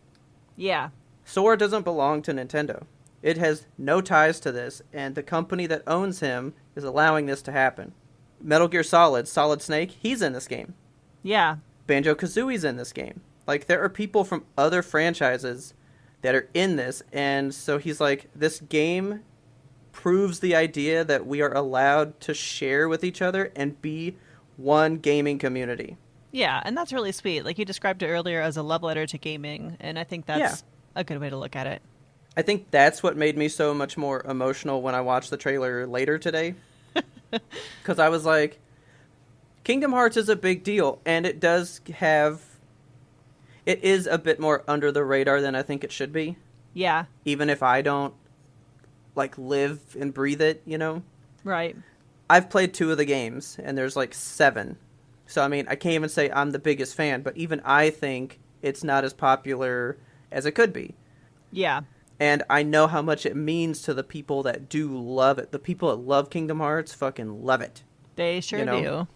A: Yeah.
B: Sora doesn't belong to Nintendo. It has no ties to this, and the company that owns him is allowing this to happen. Metal Gear Solid Snake, he's in this game.
A: Yeah.
B: Banjo-Kazooie's in this game. Like, there are people from other franchises that are in this, and so he's like, this game proves the idea that we are allowed to share with each other and be one gaming community.
A: Yeah, and that's really sweet. Like, you described it earlier as a love letter to gaming, and I think that's a good way to look at it.
B: I think that's what made me so much more emotional when I watched the trailer later today. Because I was like, Kingdom Hearts is a big deal, and it is a bit more under the radar than I think it should be.
A: Yeah.
B: Even if I don't, like, live and breathe it, you know?
A: Right.
B: I've played 2 of the games, and there's, like, 7. So, I mean, I can't even say I'm the biggest fan, but even I think it's not as popular as it could be.
A: Yeah.
B: And I know how much it means to the people that do love it. The people that love Kingdom Hearts fucking love it.
A: They sure do.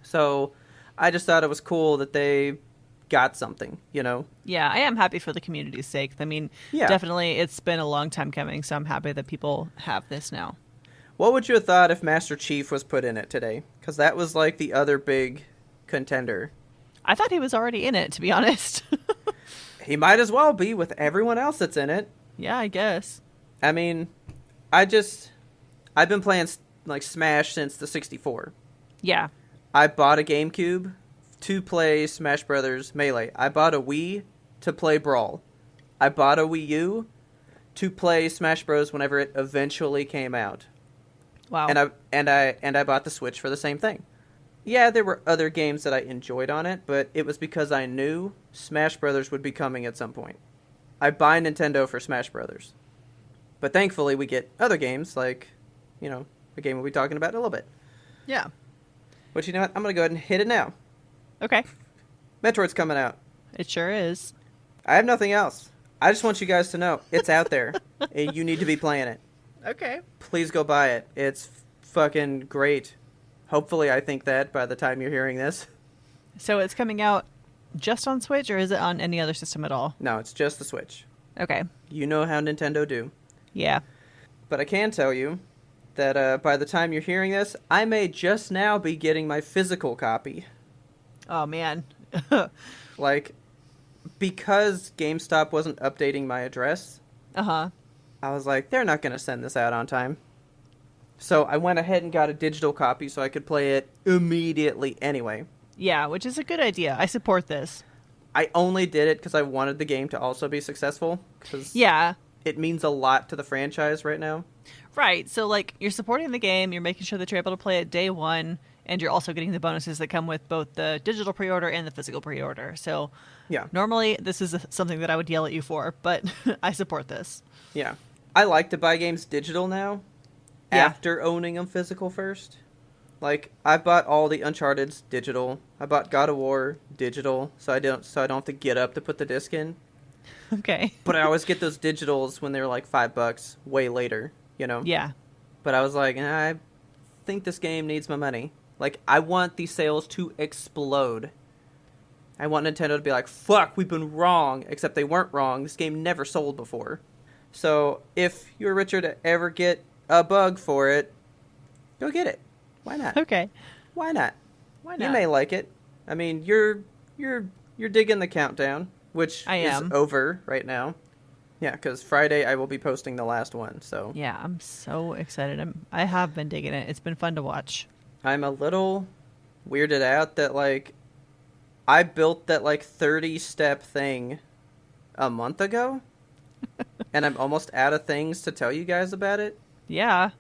B: So I just thought it was cool that they got something,
A: Yeah, I am happy for the community's sake. I mean, definitely it's been a long time coming, so I'm happy that people have this now.
B: What would you have thought if Master Chief was put in it today? Because that was like the other big contender.
A: I thought he was already in it, to be honest.
B: He might as well be with everyone else that's in it.
A: Yeah, I guess.
B: I mean, I've been playing like Smash since the 64.
A: Yeah.
B: I bought a GameCube to play Smash Brothers Melee. I bought a Wii to play Brawl. I bought a Wii U to play Smash Bros. Whenever it eventually came out.
A: Wow.
B: And I bought the Switch for the same thing. Yeah, there were other games that I enjoyed on it, but it was because I knew Smash Brothers would be coming at some point. I buy Nintendo for Smash Brothers. But thankfully we get other games like, the game we'll be talking about in a little bit.
A: Yeah.
B: But you know what? I'm going to go ahead and hit it now.
A: Okay.
B: Metroid's coming out.
A: It sure is.
B: I have nothing else. I just want you guys to know it's out there. And you need to be playing it.
A: Okay.
B: Please go buy it. It's fucking great. Hopefully, I think that by the time you're hearing this.
A: So it's coming out just on Switch, or is it on any other system at all?
B: No, it's just the Switch.
A: Okay.
B: You know how Nintendo do.
A: Yeah. But
B: I can tell you that by the time you're hearing this, I may just now be getting my physical copy.
A: Oh, man.
B: Because GameStop wasn't updating my address.
A: Uh-huh.
B: I was like, they're not going to send this out on time. So I went ahead and got a digital copy so I could play it immediately anyway.
A: Yeah, which is a good idea. I support this.
B: I only did it because I wanted the game to also be successful. Cause it means a lot to the franchise right now.
A: Right. So, you're supporting the game, you're making sure that you're able to play it day one, and you're also getting the bonuses that come with both the digital pre-order and the physical pre-order. So, normally this is something that I would yell at you for, but I support this.
B: Yeah. I like to buy games digital now. After owning them physical first. I bought all the Uncharted's digital. I bought God of War digital, so I don't have to get up to put the disc in.
A: Okay.
B: But I always get those digitals when they're $5 way later,
A: Yeah.
B: But I was like, I think this game needs my money. I want these sales to explode. I want Nintendo to be like, fuck, we've been wrong. Except they weren't wrong. This game never sold before. So if you're Richard to ever get a bug for it, go get it. Why not?
A: Okay.
B: Why not?
A: Why not?
B: You may like it. I mean, you're digging the countdown, which is over right now. Yeah, because Friday I will be posting the last one. So
A: yeah, I'm so excited. I have been digging it. It's been fun to watch.
B: I'm a little weirded out that I built that 30-step thing a month ago, and I'm almost out of things to tell you guys about it.
A: Yeah.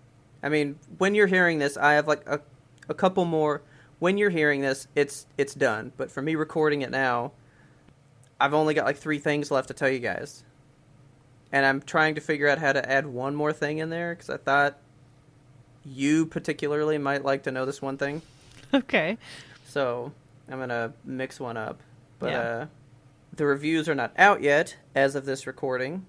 B: I mean, when you're hearing this, I have a couple more. When you're hearing this, it's done. But for me recording it now, I've only got 3 things left to tell you guys. And I'm trying to figure out how to add one more thing in there, because I thought you particularly might like to know this one thing.
A: Okay.
B: So I'm going to mix one up. But the reviews are not out yet as of this recording.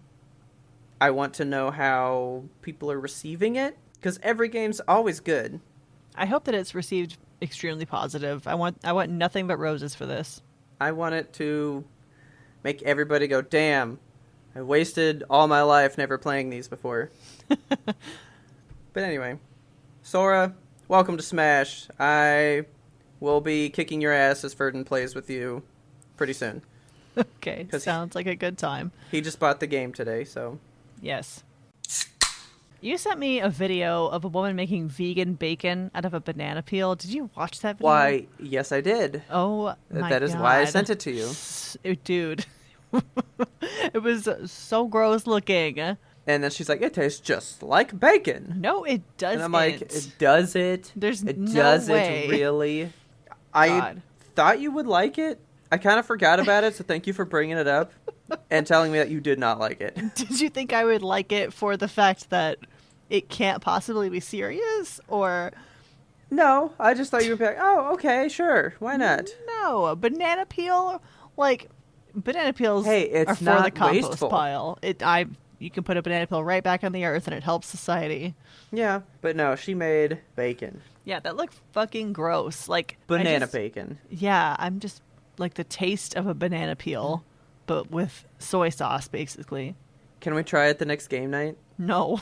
B: I want to know how people are receiving it, because every game's always good.
A: I hope that it's received extremely positive. I want nothing but roses for this.
B: I want it to make everybody go, damn, I wasted all my life never playing these before. But anyway, Sora, welcome to Smash. I will be kicking your ass as Ferdin plays with you pretty soon.
A: Okay, sounds like a good time.
B: He just bought the game today, so...
A: Yes. You sent me a video of a woman making vegan bacon out of a banana peel. Did you watch that video?
B: Why, yes, I did.
A: Oh, my God.
B: That is why I sent it to you.
A: Dude. It was so gross looking.
B: And then she's like, it tastes just like bacon.
A: No, it doesn't.
B: And I'm like, does it? Does it really? I thought you would like it. I kind of forgot about it, so thank you for bringing it up and telling me that you did not like it.
A: Did you think I would like it for the fact that it can't possibly be serious? Or
B: No, I just thought you would be like, oh, okay, sure, why not?
A: No, banana peel, like banana peels
B: Hey,
A: are
B: it's
A: for the
B: not
A: compost
B: wasteful.
A: pile. You can put a banana peel right back on the earth and it helps society.
B: Yeah, but no, she made bacon.
A: Yeah, that looked fucking gross. Like
B: Banana bacon.
A: Yeah, I'm just like the taste of a banana peel, but with soy sauce, basically.
B: Can we try it the next game night?
A: No.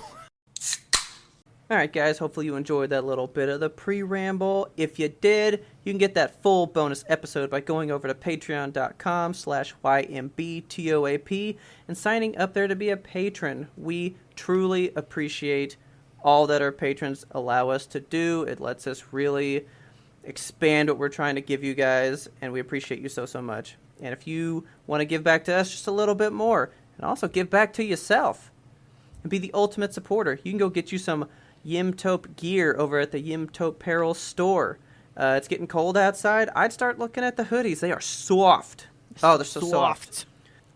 B: Alright guys, hopefully you enjoyed that little bit of the pre-ramble. If you did, you can get that full bonus episode by going over to patreon.com/YMBTOAP and signing up there to be a patron. We truly appreciate all that our patrons allow us to do. It lets us really expand what we're trying to give you guys, and we appreciate you so much. And if you want to give back to us just a little bit more, and also give back to yourself, and be the ultimate supporter, you can go get you some Yimtope gear over at the Yimtope Apparel store. It's getting cold outside. I'd start looking at the hoodies. They are soft. Oh, they're so soft.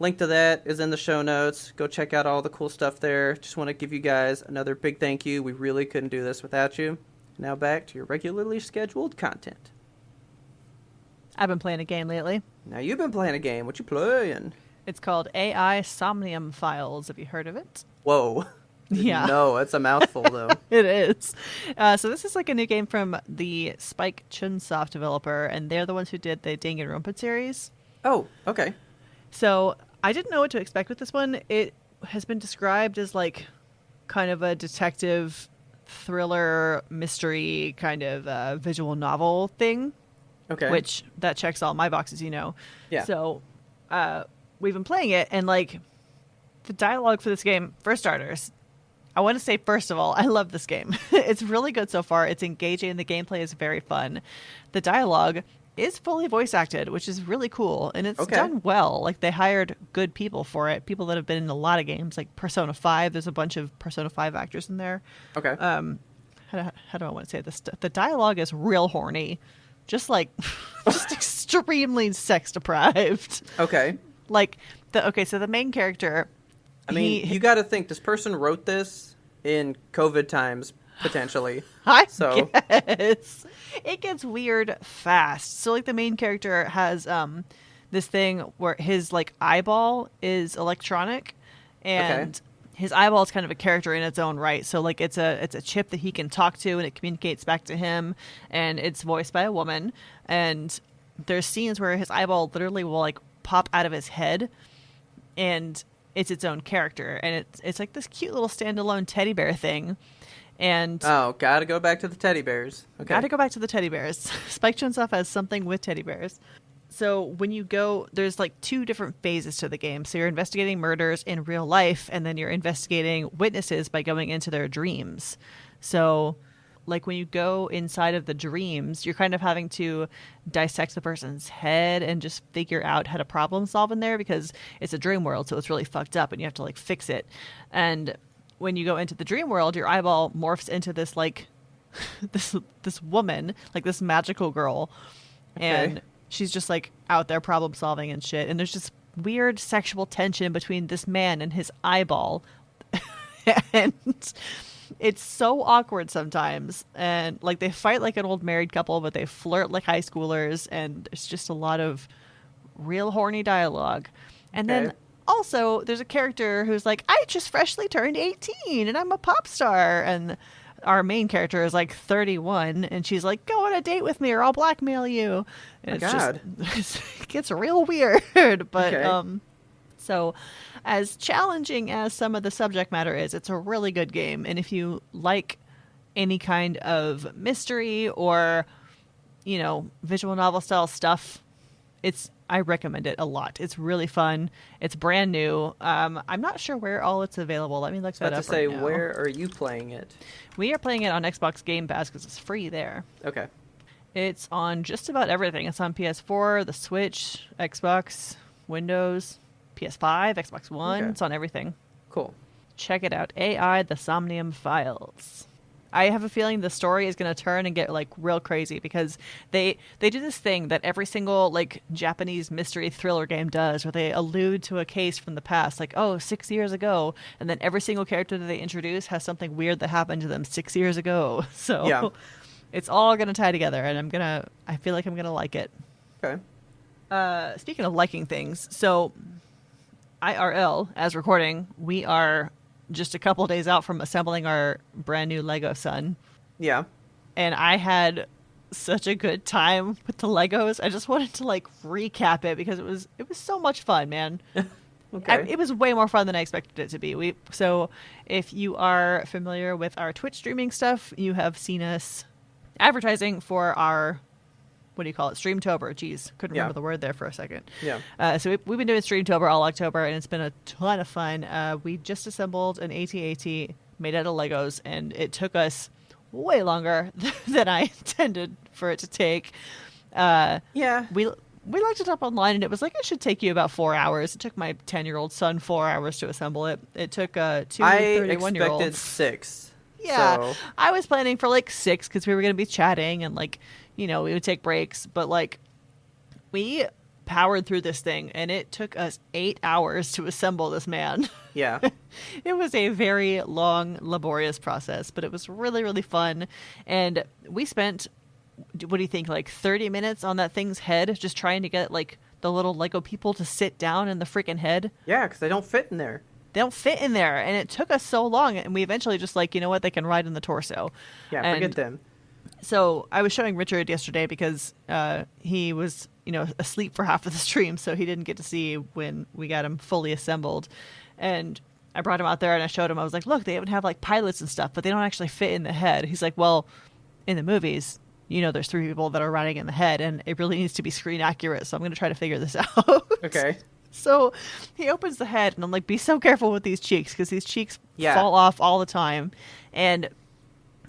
B: Link to that is in the show notes. Go check out all the cool stuff there. Just want to give you guys another big thank you. We really couldn't do this without you. Now back to your regularly scheduled content.
A: I've been playing a game lately.
B: Now you've been playing a game. What you playing?
A: It's called AI Somnium Files. Have you heard of it?
B: Whoa.
A: Yeah.
B: No, it's a mouthful, though.
A: It is. So this is like a new game from the Spike Chunsoft developer, and they're the ones who did the Danganronpa series.
B: Oh, okay.
A: So I didn't know what to expect with this one. It has been described as like kind of a detective thriller mystery kind of visual novel thing.
B: Okay.
A: Which that checks all my boxes, you know.
B: Yeah.
A: So we've been playing it, and like the dialogue for this game, for starters, I want to say, first of all, I love this game. It's really good so far. It's engaging. The gameplay is very fun. The dialogue is fully voice acted, which is really cool. And it's done well. Like, they hired good people for it. People that have been in a lot of games, like Persona 5. There's a bunch of Persona 5 actors in there.
B: Okay.
A: How do I want to say this? The dialogue is real horny. Just just extremely sex deprived.
B: Okay.
A: So the main character...
B: I mean, you got to think, this person wrote this in COVID times, potentially.
A: I guess. It gets weird fast. So, like, the main character has this thing where his, like, eyeball is electronic, and his eyeball is kind of a character in its own right. So, like, it's a chip that he can talk to, and it communicates back to him, and it's voiced by a woman. And there's scenes where his eyeball literally will, like, pop out of his head, and it's its own character, and it's like this cute little standalone teddy bear thing. And
B: gotta go back to the teddy bears. Okay.
A: Gotta go back to the teddy bears. Spike Chunsoft has something with teddy bears. So when you go, there's like two different phases to the game. So you're investigating murders in real life, and then you're investigating witnesses by going into their dreams. So like when you go inside of the dreams, you're kind of having to dissect the person's head and just figure out how to problem solve in there, because it's a dream world, so it's really fucked up and you have to like fix it. And when you go into the dream world, your eyeball morphs into this like this woman, like this magical girl. Okay. And she's just like out there problem solving and shit. And there's just weird sexual tension between this man and his eyeball. And it's so awkward sometimes. And like they fight like an old married couple, but they flirt like high schoolers. And there's just a lot of real horny dialogue. And then also there's a character who's like, I just freshly turned 18 and I'm a pop star. And our main character is like 31 and she's like, go on a date with me or I'll blackmail you. And it gets real weird. But so as challenging as some of the subject matter is, it's a really good game. And if you like any kind of mystery or, you know, visual novel style stuff, I recommend it a lot. It's really fun. It's brand new. I'm not sure where all it's available. Let me look that up.
B: Right now. Where are you playing it?
A: We are playing it on Xbox Game Pass because it's free there.
B: Okay.
A: It's on just about everything. It's on PS4, the Switch, Xbox, Windows, PS5, Xbox One. Okay. It's on everything.
B: Cool.
A: Check it out. AI, the Somnium Files. I have a feeling the story is going to turn and get like real crazy because they do this thing that every single like Japanese mystery thriller game does, where they allude to a case from the past, like 6 years ago, and then every single character that they introduce has something weird that happened to them 6 years ago. So It's all gonna tie together, and I feel like I'm gonna like it.
B: Okay.
A: Speaking of liking things, so IRL, as recording, we are just a couple days out from assembling our brand new Lego son.
B: Yeah.
A: And I had such a good time with the Legos. I just wanted to like recap it because it was so much fun, man.
B: Okay.
A: It was way more fun than I expected it to be. So if you are familiar with our Twitch streaming stuff, you have seen us advertising for our, what do you call it? Streamtober. Jeez, couldn't remember the word there for a second.
B: Yeah.
A: So we've been doing Streamtober all October, and it's been a ton of fun. We just assembled an AT-AT made out of Legos, and it took us way longer than I intended for it to take.
B: Yeah.
A: We looked it up online, and it was like it should take you about 4 hours. It took my 10-year-old son 4 hours to assemble it. It took two 31-year-olds.
B: I expected 6.
A: Yeah,
B: so.
A: I was planning for like 6 because we were going to be chatting and like, we would take breaks. But like, we powered through this thing, and it took us 8 hours to assemble this man.
B: Yeah.
A: It was a very long, laborious process, but it was really, really fun. And we spent, what do you think, like 30 minutes on that thing's head, just trying to get like the little Lego people to sit down in the freaking head.
B: Yeah, because they don't fit in there.
A: They don't fit in there, and it took us so long, and we eventually just like, you know what, they can ride in the torso.
B: Yeah, forget them.
A: So I was showing Richard yesterday because he was, asleep for half of the stream, so he didn't get to see when we got him fully assembled. And I brought him out there and I showed him, I was like, look, they even have like pilots and stuff, but they don't actually fit in the head. He's like, well, in the movies, there's 3 people that are riding in the head, and it really needs to be screen accurate, so I'm going to try to figure this out.
B: Okay.
A: So he opens the head, and I'm like, be so careful with these cheeks, because these cheeks fall off all the time. And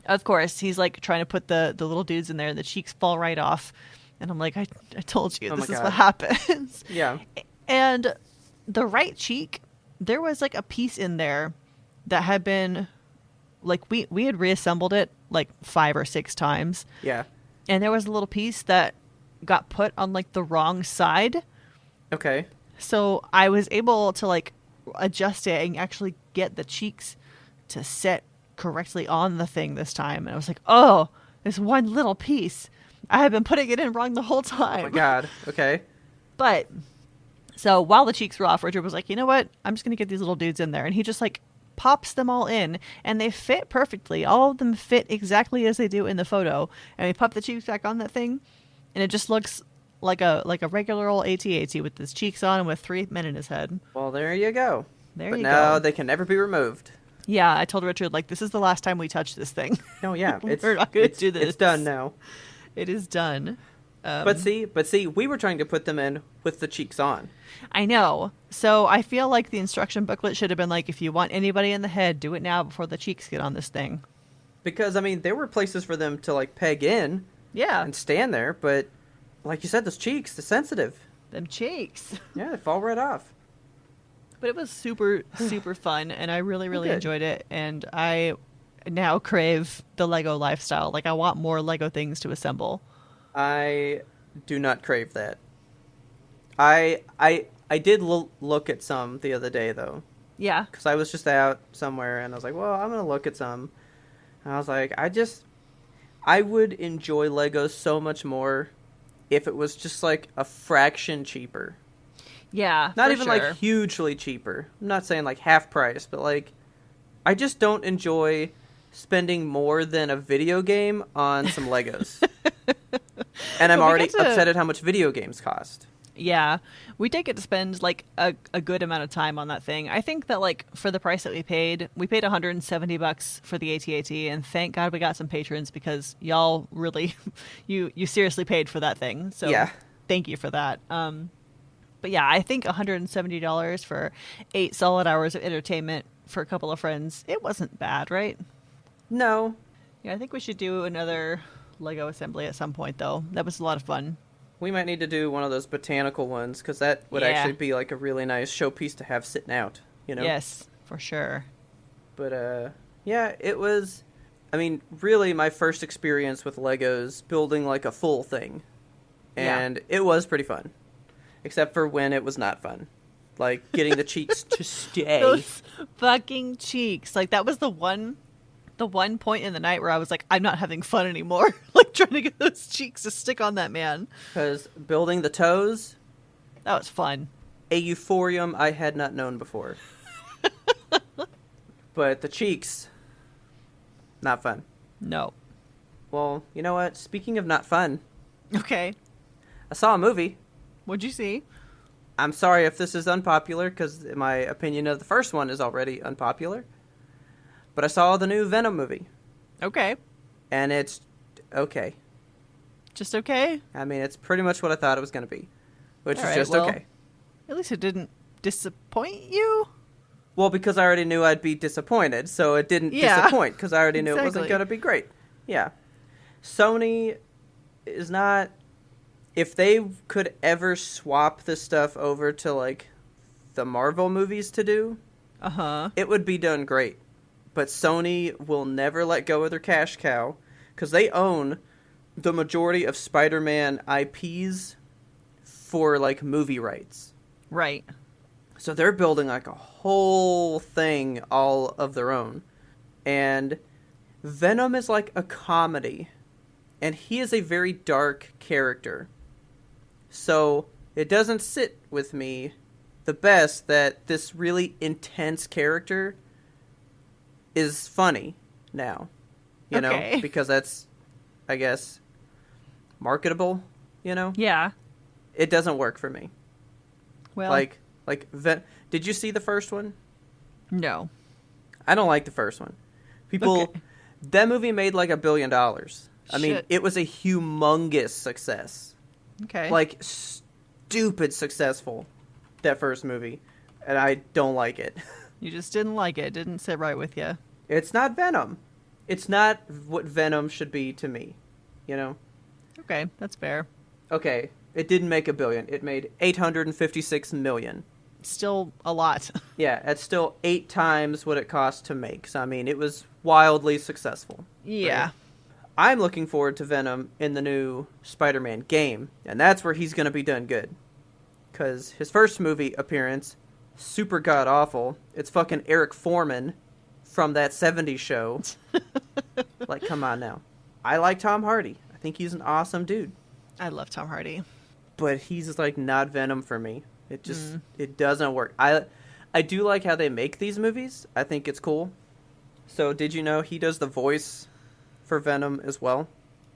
A: of course, he's like trying to put the little dudes in there, and the cheeks fall right off. And I'm like, I told you, this is what happens.
B: Yeah.
A: And the right cheek, there was like a piece in there that had been, like, we had reassembled it like 5 or 6 times.
B: Yeah.
A: And there was a little piece that got put on like the wrong side.
B: Okay.
A: So I was able to like adjust it and actually get the cheeks to set correctly on the thing this time. And I was like, oh, this one little piece. I have been putting it in wrong the whole time.
B: Oh my God. Okay.
A: But so while the cheeks were off, Richard was like, you know what? I'm just going to get these little dudes in there. And he just like pops them all in, and they fit perfectly. All of them fit exactly as they do in the photo. And we pop the cheeks back on that thing, and it just looks like a regular old AT-AT with his cheeks on and with 3 men in his head.
B: Well, there you go.
A: But
B: now they can never be removed.
A: Yeah, I told Richard, like, this is the last time we touch this thing.
B: No, yeah.
A: We're not going to do this.
B: It's done now.
A: It is done.
B: But see, we were trying to put them in with the cheeks on.
A: I know. So I feel like the instruction booklet should have been like, if you want anybody in the head, do it now before the cheeks get on this thing.
B: Because, I mean, there were places for them to, like, peg in.
A: Yeah.
B: And stand there, but like you said, those cheeks, they're sensitive.
A: Them cheeks.
B: Yeah, they fall right off.
A: But it was super, super fun, and I really, really enjoyed it. And I now crave the Lego lifestyle. Like, I want more Lego things to assemble.
B: I do not crave that. I did look at some the other day, though.
A: Yeah.
B: Because I was just out somewhere, and I was like, well, I'm going to look at some. And I was like, I would enjoy Legos so much more if it was just, like, a fraction cheaper.
A: Yeah,
B: not even like hugely cheaper. I'm not saying like half price, but like I just don't enjoy spending more than a video game on some Legos. And I'm already upset at how much video games cost.
A: Yeah, we did get to spend like a good amount of time on that thing. I think that like for the price that we paid $170 for the AT-AT, and thank God we got some patrons because y'all really you seriously paid for that thing. So yeah. Thank you for that. But yeah, I think $170 for 8 solid hours of entertainment for a couple of friends, it wasn't bad, right?
B: No.
A: Yeah, I think we should do another Lego assembly at some point, though. That was a lot of fun.
B: We might need to do one of those botanical ones, because that would actually be like a really nice showpiece to have sitting out, you know?
A: Yes, for sure.
B: But, yeah, it was, I mean, really my first experience with Legos building like a full thing. And it was pretty fun. Except for when it was not fun. Like, getting the cheeks to stay.
A: Those fucking cheeks. Like, that was the one The one point in the night where I was like, I'm not having fun anymore. Like, trying to get those cheeks to stick on that man.
B: Because building the toes,
A: that was fun.
B: A euphorium I had not known before. But the cheeks, not fun.
A: No.
B: Well, you know what? Speaking of not fun.
A: Okay.
B: I saw a movie.
A: What'd you see?
B: I'm sorry if this is unpopular, because my opinion of the first one is already unpopular. But I saw the new Venom movie.
A: Okay.
B: And it's okay.
A: Just okay?
B: I mean, it's pretty much what I thought it was going to be. Which is just
A: well,
B: okay.
A: At least it didn't disappoint you?
B: Well, because I already knew I'd be disappointed, so it didn't disappoint, because I already knew it wasn't going to be great. Yeah. Sony is not... If they could ever swap this stuff over to, like, the Marvel movies to do, it would be done great. But Sony will never let go of their cash cow, because they own the majority of Spider-Man IPs for, like, movie rights.
A: Right.
B: So they're building, like, a whole thing all of their own. And Venom is like a comedy, and he is a very dark character. So it doesn't sit with me the best that this really intense character is funny now, you know, because that's, I guess, marketable, you know?
A: Yeah.
B: It doesn't work for me.
A: Well,
B: did you see the first one?
A: No.
B: I don't like the first one. That movie made like $1 billion. I mean, it was a humongous success.
A: Okay.
B: Like, stupid successful, that first movie. And I don't like it.
A: You just didn't like it. It didn't sit right with you.
B: It's not Venom. It's not what Venom should be to me, you know?
A: Okay, that's fair.
B: Okay, it didn't make $1 billion. It made $856 million.
A: Still a lot.
B: Yeah, it's still 8 times what it cost to make. So, I mean, it was wildly successful.
A: Yeah.
B: Right? I'm looking forward to Venom in the new Spider-Man game, and that's where he's going to be done good. Because his first movie appearance, super god-awful. It's fucking Eric Foreman from that 70s show. Like, come on now. I like Tom Hardy. I think he's an awesome dude.
A: I love Tom Hardy.
B: But he's, like, not Venom for me. It just, it doesn't work. I do like how they make these movies. I think it's cool. So, did you know he does the voice for Venom as well?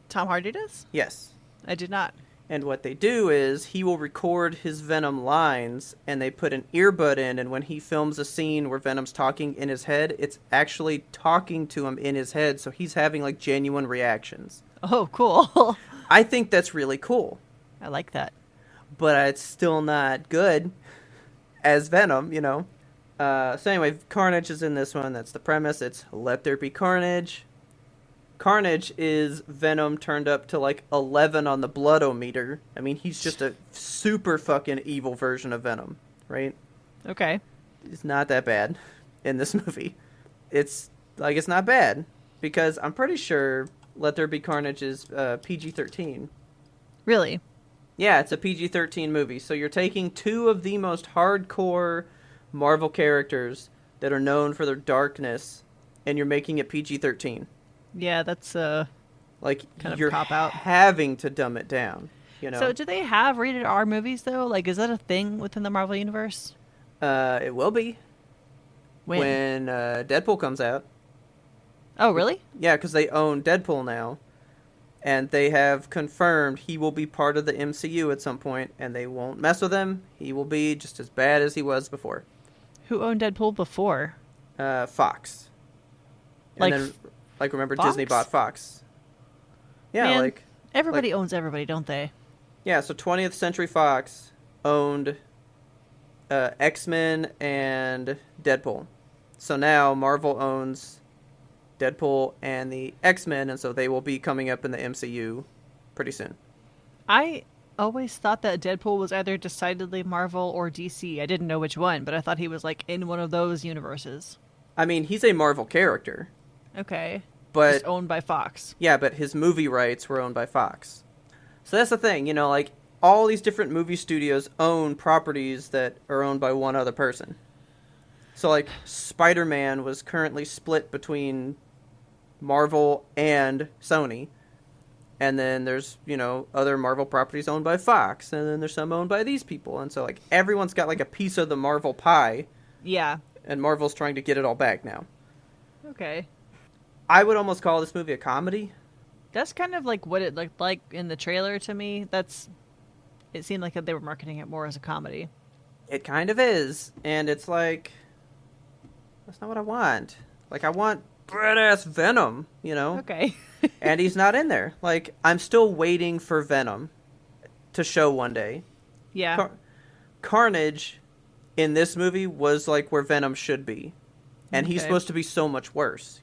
A: Tom Hardy does?
B: Yes.
A: I did not.
B: And what they do is he will record his Venom lines, and they put an earbud in, and when he films a scene where Venom's talking in his head, it's actually talking to him in his head, so he's having, like, genuine reactions.
A: Oh, cool.
B: I think that's really cool.
A: I like that.
B: But it's still not good as Venom, you know. So anyway, Carnage is in this one. That's the premise. It's let there be carnage. Carnage is Venom turned up to like 11 on the bloodometer. I mean, he's just a super fucking evil version of Venom, right?
A: Okay.
B: It's not that bad in this movie. It's not bad because I'm pretty sure Let There Be Carnage is PG-13.
A: Really?
B: Yeah, it's a PG-13 movie. So you're taking 2 of the most hardcore Marvel characters that are known for their darkness, and you're making it PG-13.
A: Yeah, that's
B: like
A: kind of
B: you're
A: cop out.
B: Having to dumb it down, you know.
A: So do they have rated R movies though? Like, is that a thing within the Marvel universe?
B: It will be when Deadpool comes out.
A: Oh, really?
B: Yeah, because they own Deadpool now, and they have confirmed he will be part of the MCU at some point, and they won't mess with him. He will be just as bad as he was before.
A: Who owned Deadpool before?
B: Fox. And then, remember,
A: Fox?
B: Disney bought Fox. Yeah,
A: Man, everybody owns everybody, don't they?
B: Yeah, so 20th Century Fox owned X-Men and Deadpool. So now Marvel owns Deadpool and the X-Men, and so they will be coming up in the MCU pretty soon.
A: I always thought that Deadpool was either decidedly Marvel or DC. I didn't know which one, but I thought he was like in one of those universes.
B: I mean, he's a Marvel character.
A: Okay.
B: But
A: just owned by Fox.
B: Yeah, but his movie rights were owned by Fox. So that's the thing, you know, like all these different movie studios own properties that are owned by one other person. So like Spider-Man was currently split between Marvel and Sony. And then there's, other Marvel properties owned by Fox. And then there's some owned by these people. And so, like, everyone's got, like, a piece of the Marvel pie.
A: Yeah.
B: And Marvel's trying to get it all back now.
A: Okay.
B: I would almost call this movie a comedy.
A: That's kind of like what it looked like in the trailer to me. It seemed like they were marketing it more as a comedy.
B: It kind of is. And it's like, that's not what I want. Like, I want badass Venom,
A: Okay.
B: And he's not in there. Like, I'm still waiting for Venom to show one day.
A: Yeah.
B: Carnage in this movie was like where Venom should be. And he's supposed to be so much worse,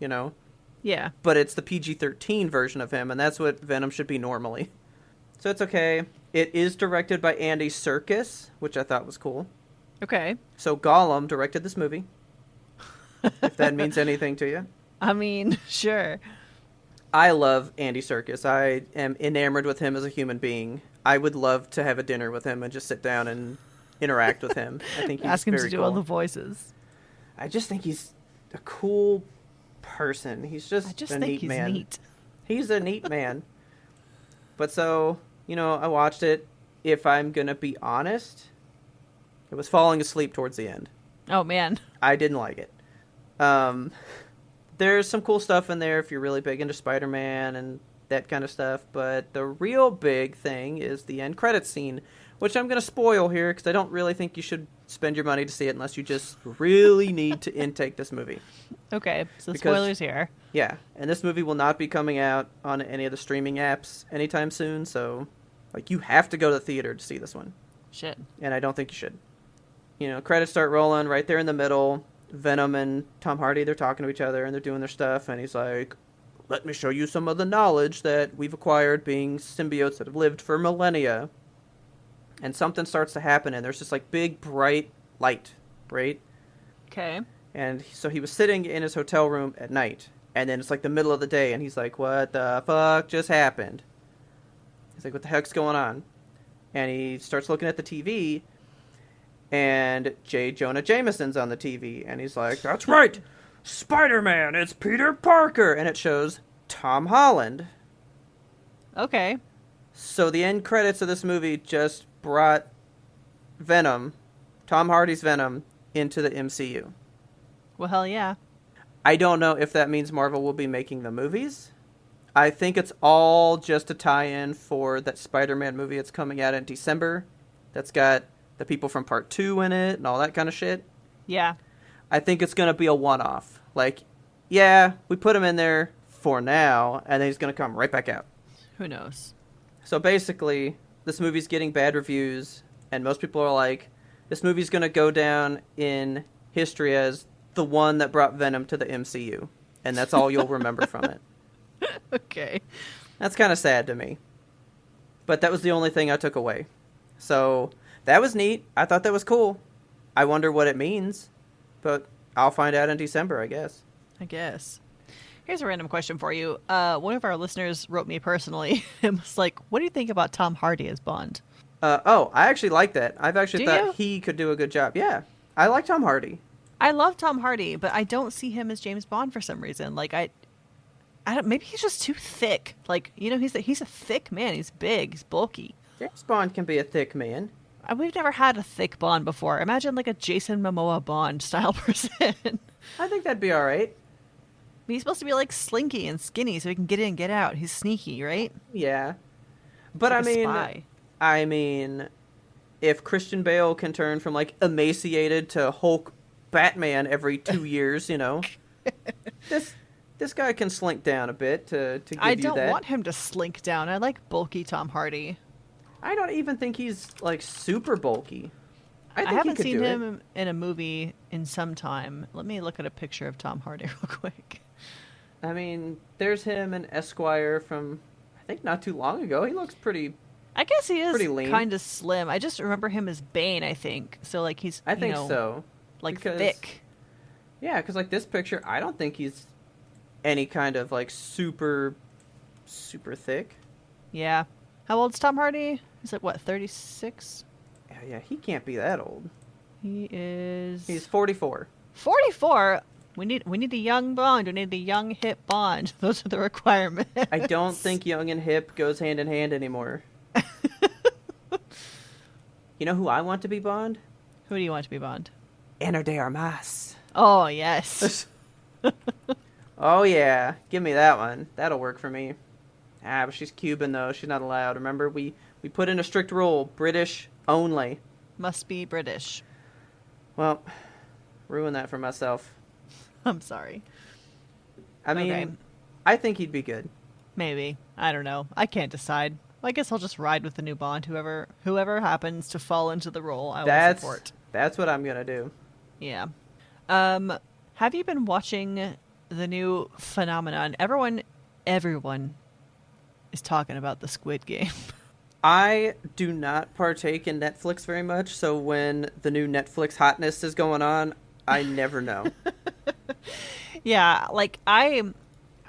A: Yeah.
B: But it's the PG-13 version of him, and that's what Venom should be normally. So it's okay. It is directed by Andy Serkis, which I thought was cool.
A: Okay.
B: So Gollum directed this movie. If that means anything to you.
A: I mean, sure.
B: I love Andy Serkis. I am enamored with him as a human being. I would love to have a dinner with him and just sit down and interact with him. I think he's
A: ask him
B: very
A: to do
B: cool.
A: all the voices.
B: I just think he's a cool person. He's just a neat man.
A: Neat.
B: He's a neat man. But so, I watched it. If I'm going to be honest, it was falling asleep towards the end.
A: Oh, man.
B: I didn't like it. There's some cool stuff in there if you're really big into Spider-Man and that kind of stuff. But the real big thing is the end credits scene, which I'm going to spoil here because I don't really think you should spend your money to see it unless you just really need to intake this movie.
A: Okay, so spoilers here.
B: Yeah, and this movie will not be coming out on any of the streaming apps anytime soon, so you have to go to the theater to see this one.
A: Shit.
B: And I don't think you should. Credits start rolling right there in the middle. Venom and Tom Hardy, they're talking to each other and they're doing their stuff, and he's like, let me show you some of the knowledge that we've acquired being symbiotes that have lived for millennia. And something starts to happen, and there's this big bright light, right?
A: Okay.
B: And so he was sitting in his hotel room at night, and then it's the middle of the day, and he's like, what the fuck just happened? He's like, what the heck's going on? And he starts looking at the TV, and J. Jonah Jameson's on the TV, and he's like, that's right, Spider-Man, it's Peter Parker! And it shows Tom Holland.
A: Okay.
B: So the end credits of this movie just brought Venom, Tom Hardy's Venom, into the MCU.
A: Well, hell yeah.
B: I don't know if that means Marvel will be making the movies. I think it's all just a tie-in for that Spider-Man movie that's coming out in December. That's got the people from Part 2 in it and all that kind of shit.
A: Yeah.
B: I think it's going to be a one-off. Yeah, we put him in there for now, and then he's going to come right back out.
A: Who knows?
B: So basically, this movie's getting bad reviews, and most people are like, this movie's going to go down in history as the one that brought Venom to the MCU. And that's all you'll remember from it.
A: Okay.
B: That's kind of sad to me. But that was the only thing I took away. So, that was neat. I thought that was cool. I wonder what it means. But I'll find out in December, I guess.
A: I guess. Here's a random question for you. One of our listeners wrote me personally and was like, what do you think about Tom Hardy as Bond?
B: I actually like that. I've actually thought
A: you?
B: he could do a good job. Yeah, I like Tom Hardy.
A: I love Tom Hardy, but I don't see him as James Bond for some reason. I don't, maybe he's just too thick. He's a thick man. He's big. He's bulky.
B: James Bond can be a thick man.
A: We've never had a thick Bond before. Imagine a Jason Momoa Bond style person.
B: I think that'd be all right.
A: He's supposed to be slinky and skinny so he can get in and get out. He's sneaky, right?
B: Yeah. But I mean, if Christian Bale can turn from emaciated to Hulk Batman every 2 years, this guy can slink down a bit to give you that.
A: I don't want him to slink down. I like bulky Tom Hardy.
B: I don't even think he's super bulky. I
A: haven't seen him in a movie in some time. Let me look at a picture of Tom Hardy real quick.
B: I mean, there's him in Esquire from, I think, not too long ago. He looks pretty...
A: I guess he is
B: lean.
A: Kind of slim. I just remember him as Bane, I think. So, he's,
B: I think so.
A: Thick.
B: Yeah, because, this picture, I don't think he's any kind of, super, super thick.
A: Yeah. How old's Tom Hardy? He's 36?
B: Yeah, he can't be that old.
A: He is...
B: He's 44.
A: 44? We need a young Bond. We need a young hip Bond. Those are the requirements.
B: I don't think young and hip goes hand in hand anymore. You know who I want to be Bond?
A: Who do you want to be Bond?
B: Ana de Armas.
A: Oh, yes.
B: Oh, yeah. Give me that one. That'll work for me. But she's Cuban, though. She's not allowed. Remember, we put in a strict rule. British only.
A: Must be British.
B: Well, ruin that for myself.
A: I'm sorry.
B: I mean, I think he'd be good.
A: Maybe. I don't know. I can't decide. I guess I'll just ride with the new Bond. Whoever happens to fall into the role, I will support.
B: That's what I'm gonna do.
A: Yeah. Have you been watching the new phenomenon? Everyone is talking about the Squid Game.
B: I do not partake in Netflix very much, so when the new Netflix hotness is going on, I never know.
A: Yeah, like I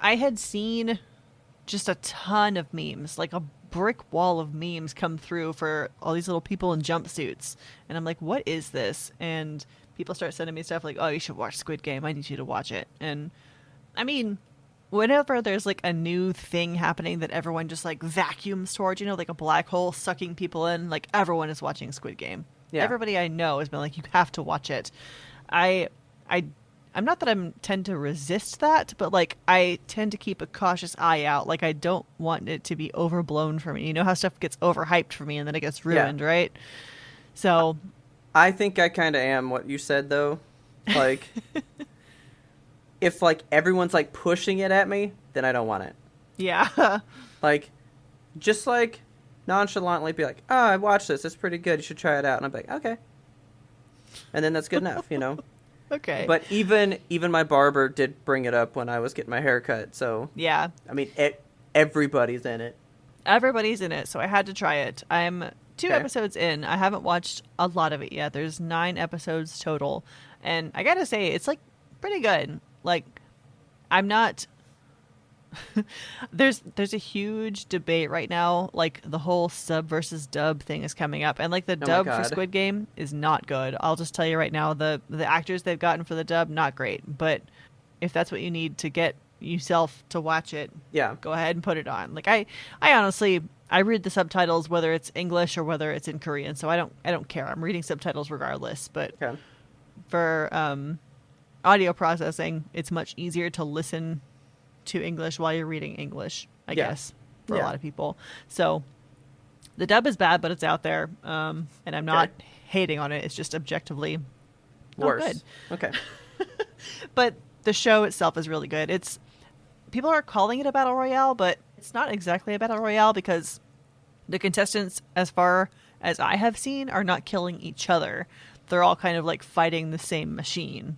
A: had seen just a ton of memes, like a brick wall of memes come through for all these little people in jumpsuits. And I'm like, what is this? And people start sending me stuff like, oh, you should watch Squid Game. I need you to watch it. And I mean, whenever there's like a new thing happening that everyone just like vacuums towards, like a black hole sucking people in, like everyone is watching Squid Game. Yeah. Everybody I know has been like, you have to watch it. I'm not that I tend to resist that, but like I tend to keep a cautious eye out. Like I don't want it to be overblown for me. You know how stuff gets overhyped for me and then it gets ruined, right? So
B: I think I kind of am what you said though. Like if like everyone's like pushing it at me, then I don't want it.
A: Yeah.
B: Like just like nonchalantly be like, "Oh, I watched this. It's pretty good. You should try it out." And I'm like, "Okay." And then that's good enough,
A: Okay.
B: But even my barber did bring it up when I was getting my hair cut. So
A: yeah,
B: I mean, everybody's in it.
A: Everybody's in it, so I had to try it. I'm 2 episodes in. I haven't watched a lot of it yet. There's 9 episodes total, and I gotta say, it's like pretty good. Like, I'm not. There's a huge debate right now. Like the whole sub versus dub thing is coming up, and like the dub for Squid Game is not good. I'll just tell you right now, the actors they've gotten for the dub, not great. But if that's what you need to get yourself to watch it,
B: yeah,
A: go ahead and put it on. Like I honestly, I read the subtitles whether it's English or whether it's in Korean, so I don't care. I'm reading subtitles regardless. But for audio processing, it's much easier to listen to English while you're reading English, I guess, for a lot of people. So the dub is bad, but it's out there. And I'm not hating on it. It's just objectively
B: worse.
A: Good.
B: Okay.
A: But the show itself is really good. People are calling it a battle royale, but it's not exactly a battle royale because the contestants, as far as I have seen, are not killing each other. They're all kind of like fighting the same machine.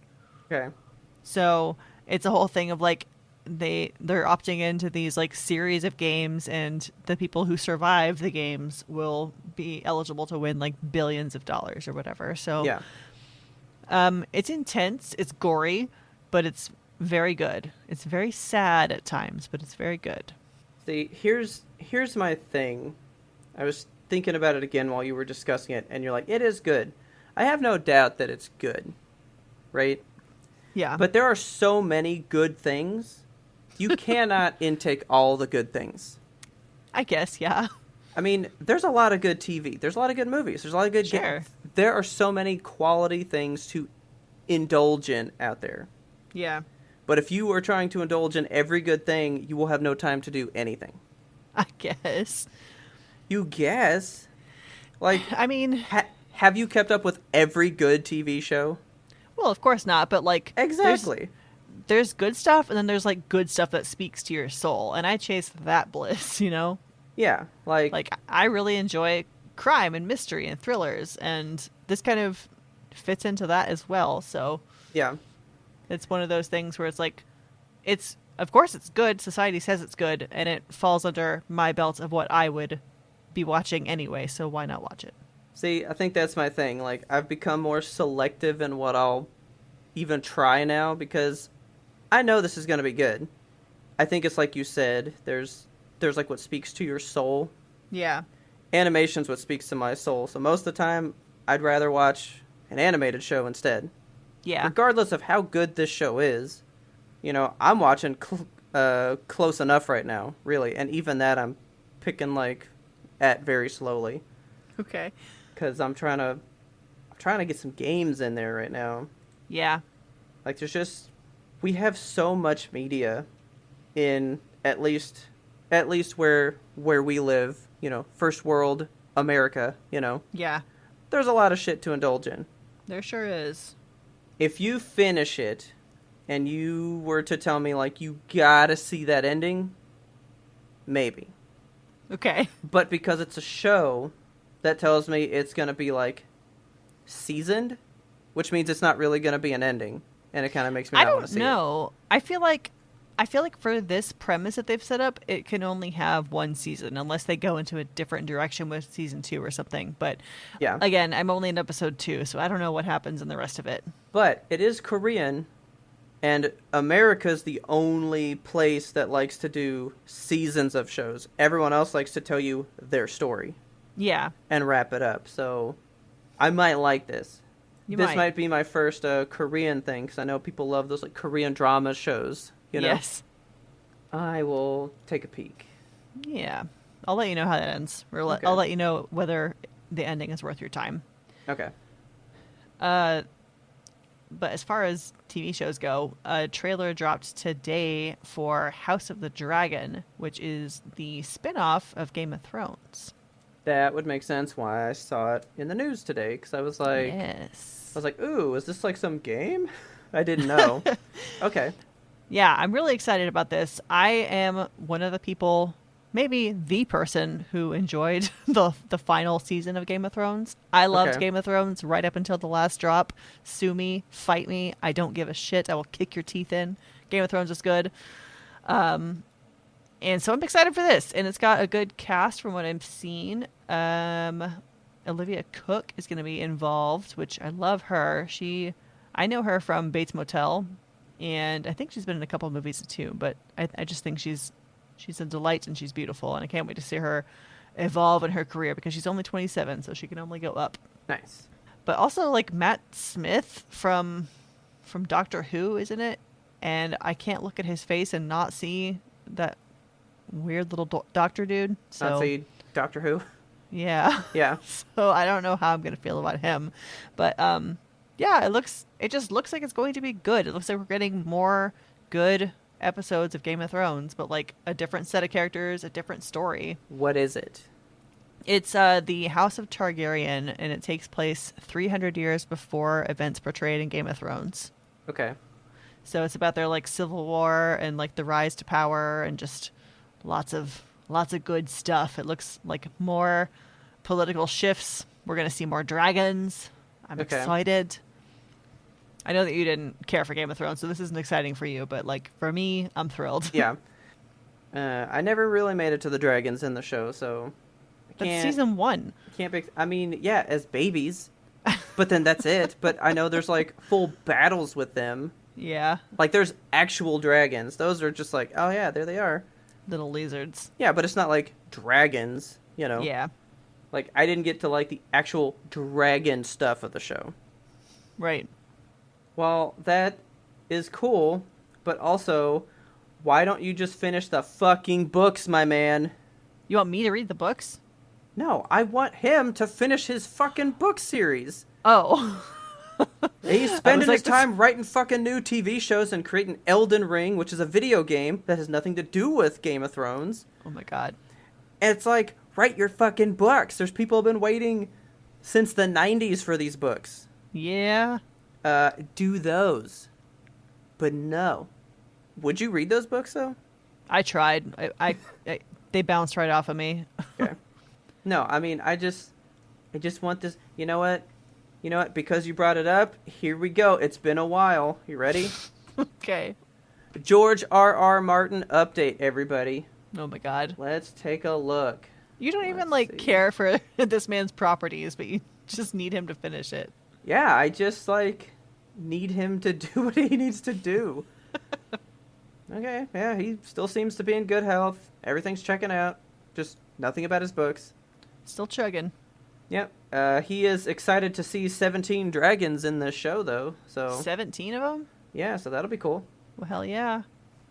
B: Okay.
A: So it's a whole thing of like, they're opting into these like series of games, and the people who survive the games will be eligible to win like billions of dollars or whatever. So it's intense, it's gory, but it's very good. It's very sad at times, but it's very good.
B: See, here's my thing. I was thinking about it again while you were discussing it, and you're like, it is good. I have no doubt that it's good, right?
A: Yeah.
B: But there are so many good things. You cannot intake all the good things.
A: I guess, yeah.
B: I mean, there's a lot of good TV. There's a lot of good movies. There's a lot of good games. There are so many quality things to indulge in out there.
A: Yeah.
B: But if you are trying to indulge in every good thing, you will have no time to do anything.
A: I guess.
B: You guess? Like,
A: I mean...
B: have you kept up with every good TV show?
A: Well, of course not, but like...
B: Exactly.
A: There's good stuff, and then there's like good stuff that speaks to your soul, and I chase that bliss,
B: Yeah,
A: like I really enjoy crime and mystery and thrillers, and this kind of fits into that as well. So
B: yeah,
A: it's one of those things where it's like, of course it's good. Society says it's good, and it falls under my belt of what I would be watching anyway. So why not watch it?
B: See, I think that's my thing. Like, I've become more selective in what I'll even try now because I know this is going to be good. I think it's like you said, there's like what speaks to your soul.
A: Yeah.
B: Animation's what speaks to my soul. So most of the time, I'd rather watch an animated show instead.
A: Yeah.
B: Regardless of how good this show is, I'm watching close enough right now, really. And even that I'm picking, like, at very slowly.
A: Okay.
B: Because I'm trying to get some games in there right now.
A: Yeah.
B: Like, we have so much media in at least where we live, first world America,
A: Yeah.
B: There's a lot of shit to indulge in.
A: There sure is.
B: If you finish it and you were to tell me, like, you gotta see that ending, maybe.
A: Okay.
B: But because it's a show, that tells me it's gonna be, like, seasoned, which means it's not really gonna be an ending. And it kind of makes me not want to see it.
A: I don't know. I feel like for this premise that they've set up, it can only have one season unless they go into a different direction with season 2 or something. But
B: yeah,
A: again, I'm only in episode 2, so I don't know what happens in the rest of it.
B: But it is Korean, and America's the only place that likes to do seasons of shows. Everyone else likes to tell you their story.
A: Yeah.
B: And wrap it up. So I might like this. This might be my first Korean thing, because I know people love those, like, Korean drama shows.
A: Yes.
B: I will take a peek.
A: Yeah. I'll let you know how that ends.
B: Okay.
A: I'll let you know whether the ending is worth your time.
B: Okay.
A: But as far as TV shows go, a trailer dropped today for House of the Dragon, which is the spin-off of Game of Thrones.
B: That would make sense why I saw it in the news today, because I was like...
A: Yes.
B: I was like, ooh, is this like some game? I didn't know. Okay.
A: Yeah, I'm really excited about this. I am one of the people, maybe the person, who enjoyed the final season of Game of Thrones. I loved Game of Thrones right up until the last drop. Sue me, fight me. I don't give a shit. I will kick your teeth in. Game of Thrones is good. And so I'm excited for this. And it's got a good cast from what I've seen. Olivia Cooke is going to be involved, which I love her. I know her from Bates Motel, and I think she's been in a couple of movies too, but I just think she's a delight and she's beautiful, and I can't wait to see her evolve in her career because she's only 27, so she can only go up.
B: Nice.
A: But also, like, Matt Smith from Doctor Who, isn't it? And I can't look at his face and not see that weird little doctor dude. So,
B: not see Doctor Who?
A: Yeah.
B: Yeah.
A: So I don't know how I'm going to feel about him. But yeah, it just looks like it's going to be good. It looks like we're getting more good episodes of Game of Thrones, but like a different set of characters, a different story.
B: What is it?
A: It's the House of Targaryen, and it takes place 300 years before events portrayed in Game of Thrones.
B: Okay.
A: So it's about their, like, civil war and, like, the rise to power and just lots of good stuff. It looks like more political shifts. We're going to see more dragons. I'm excited. I know that you didn't care for Game of Thrones, so this isn't exciting for you, but, like, for me, I'm thrilled.
B: Yeah. I never really made it to the dragons in the show, so...
A: That's season 1.
B: Can't be... I mean, yeah, as babies, but then that's it. But I know there's, like, full battles with them.
A: Yeah.
B: Like, there's actual dragons. Those are just like, oh, yeah, there they are.
A: Little lizards.
B: Yeah, but it's not, like, dragons, you know?
A: Yeah.
B: Like, I didn't get to, like, the actual dragon stuff of the show.
A: Right.
B: Well, that is cool, but also, why don't you just finish the fucking books, my man?
A: You want me to read the books?
B: No, I want him to finish his fucking book series.
A: Oh.
B: He's spending his time writing fucking new TV shows and creating Elden Ring, which is a video game that has nothing to do with Game of Thrones.
A: Oh my god.
B: And it's like, write your fucking books. There's people who have been waiting since the 90s for these books.
A: Yeah.
B: Do those. But no. Would you read those books, though?
A: I tried. I they bounced right off of me.
B: Okay. No, I mean, I just want this. You know what? Because you brought it up, here we go. It's been a while. You ready?
A: Okay.
B: George R.R. Martin update, everybody.
A: Oh my god.
B: Let's take a look.
A: You don't even, like, care for this man's properties, but you just need him to finish it.
B: Yeah, I just, like, need him to do what he needs to do. Okay, yeah, he still seems to be in good health. Everything's checking out. Just nothing about his books.
A: Still chugging.
B: Yep. He is excited to see 17 dragons in this show, though. So
A: 17 of them?
B: yeah, so that'll be cool.
A: Well, hell yeah.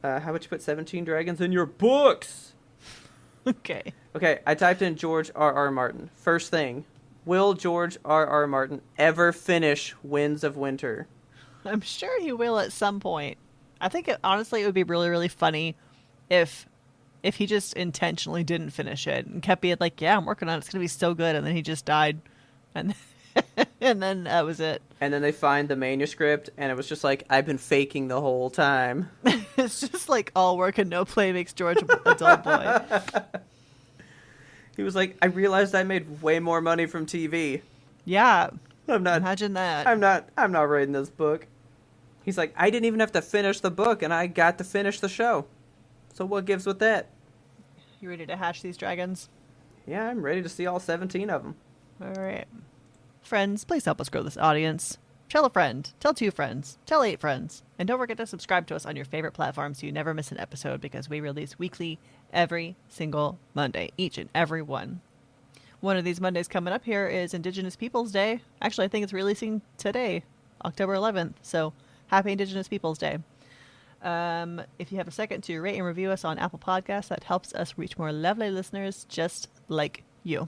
B: How about you put 17 dragons in your books?
A: Okay.
B: Okay, I typed in George R.R. Martin. First thing, will George R.R. Martin ever finish Winds of Winter?
A: I'm sure he will at some point. I think, honestly, it would be really, really funny if he just intentionally didn't finish it and kept being like, yeah, I'm working on it. It's going to be so good. And then he just died. And and then that was it.
B: And then they find the manuscript, and it was just like, I've been faking the whole time.
A: It's just like all work and no play makes George a dull boy.
B: He was like, I realized I made way more money from TV.
A: Yeah.
B: Imagine
A: that.
B: I'm not writing this book. He's like, I didn't even have to finish the book, and I got to finish the show. So what gives with that?
A: You ready to hatch these dragons?
B: Yeah, I'm ready to see all 17 of them.
A: All right. Friends, please help us grow this audience. Tell a friend. Tell 2 friends. Tell 8 friends. And don't forget to subscribe to us on your favorite platform so you never miss an episode, because we release weekly every single Monday, each and every one. One of these Mondays coming up here is Indigenous Peoples Day. Actually, I think it's releasing today, October 11th. So happy Indigenous Peoples Day. If you have a second to rate and review us on Apple Podcasts, that helps us reach more lovely listeners just like you.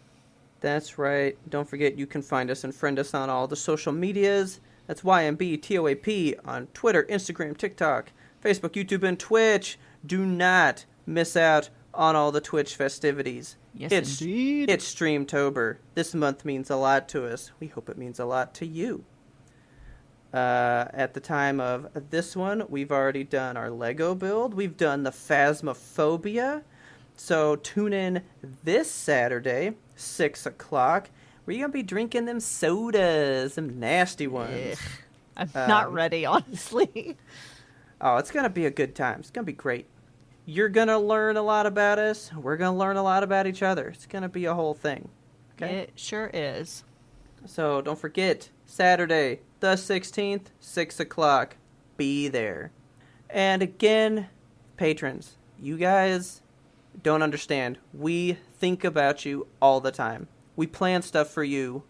B: That's right. Don't forget you can find us and friend us on all the social medias. That's YMBTOAP on Twitter, Instagram, TikTok, Facebook, YouTube, and Twitch. Do not miss out on all the Twitch festivities.
A: Yes, indeed.
B: It's Streamtober. This month means a lot to us. We hope it means a lot to you. At the time of this one, we've already done our Lego build. We've done the Phasmophobia. So tune in this Saturday, 6 o'clock. We're going to be drinking them sodas, them nasty ones.
A: I'm not ready, honestly.
B: Oh, it's going to be a good time. It's going to be great. You're going to learn a lot about us. We're going to learn a lot about each other. It's going to be a whole thing. Okay?
A: It sure is.
B: So don't forget, Saturday, the 16th, 6 o'clock. Be there. And again, patrons, you guys don't understand. We think about you all the time. We plan stuff for you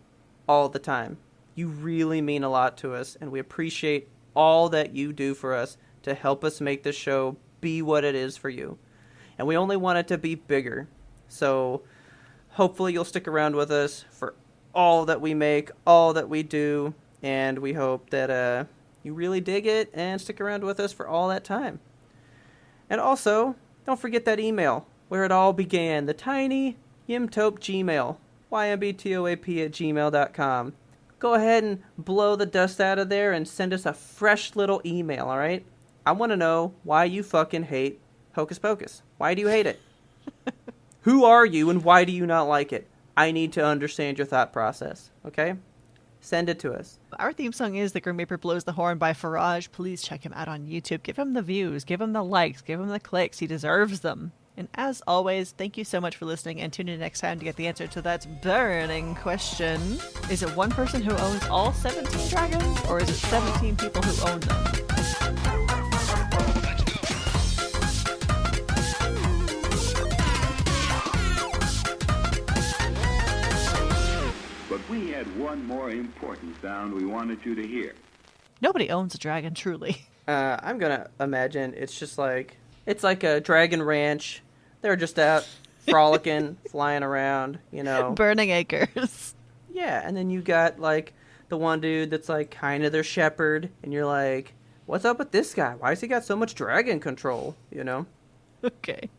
B: all the time. You really mean a lot to us, and we appreciate all that you do for us to help us make this show be what it is for you. And we only want it to be bigger. So hopefully you'll stick around with us for all that we make, all that we do, and we hope that you really dig it and stick around with us for all that time. And also, don't forget that email where it all began, the tiny Yimtope Gmail, ymbtoap@gmail.com. Go ahead and blow the dust out of there and send us a fresh little email, all right? I want to know why you fucking hate Hocus Pocus. Why do you hate it? Who are you and why do you not like it? I need to understand your thought process, okay? Send it to us.
A: Our theme song is The Grim Reaper Blows the Horn by Faraj. Please check him out on YouTube. Give him the views. Give him the likes. Give him the clicks. He deserves them. And as always, thank you so much for listening, and tune in next time to get the answer to that burning question. Is it one person who owns all 17 dragons, or is it 17 people who own them?
C: But we had one more important sound we wanted you to hear.
A: Nobody owns a dragon, truly.
B: I'm going to imagine it's like a dragon ranch. They're just out frolicking, flying around, you know.
A: Burning acres.
B: Yeah, and then you got, like, the one dude that's, like, kind of their shepherd, and you're like, what's up with this guy? Why has he got so much dragon control, you know?
A: Okay.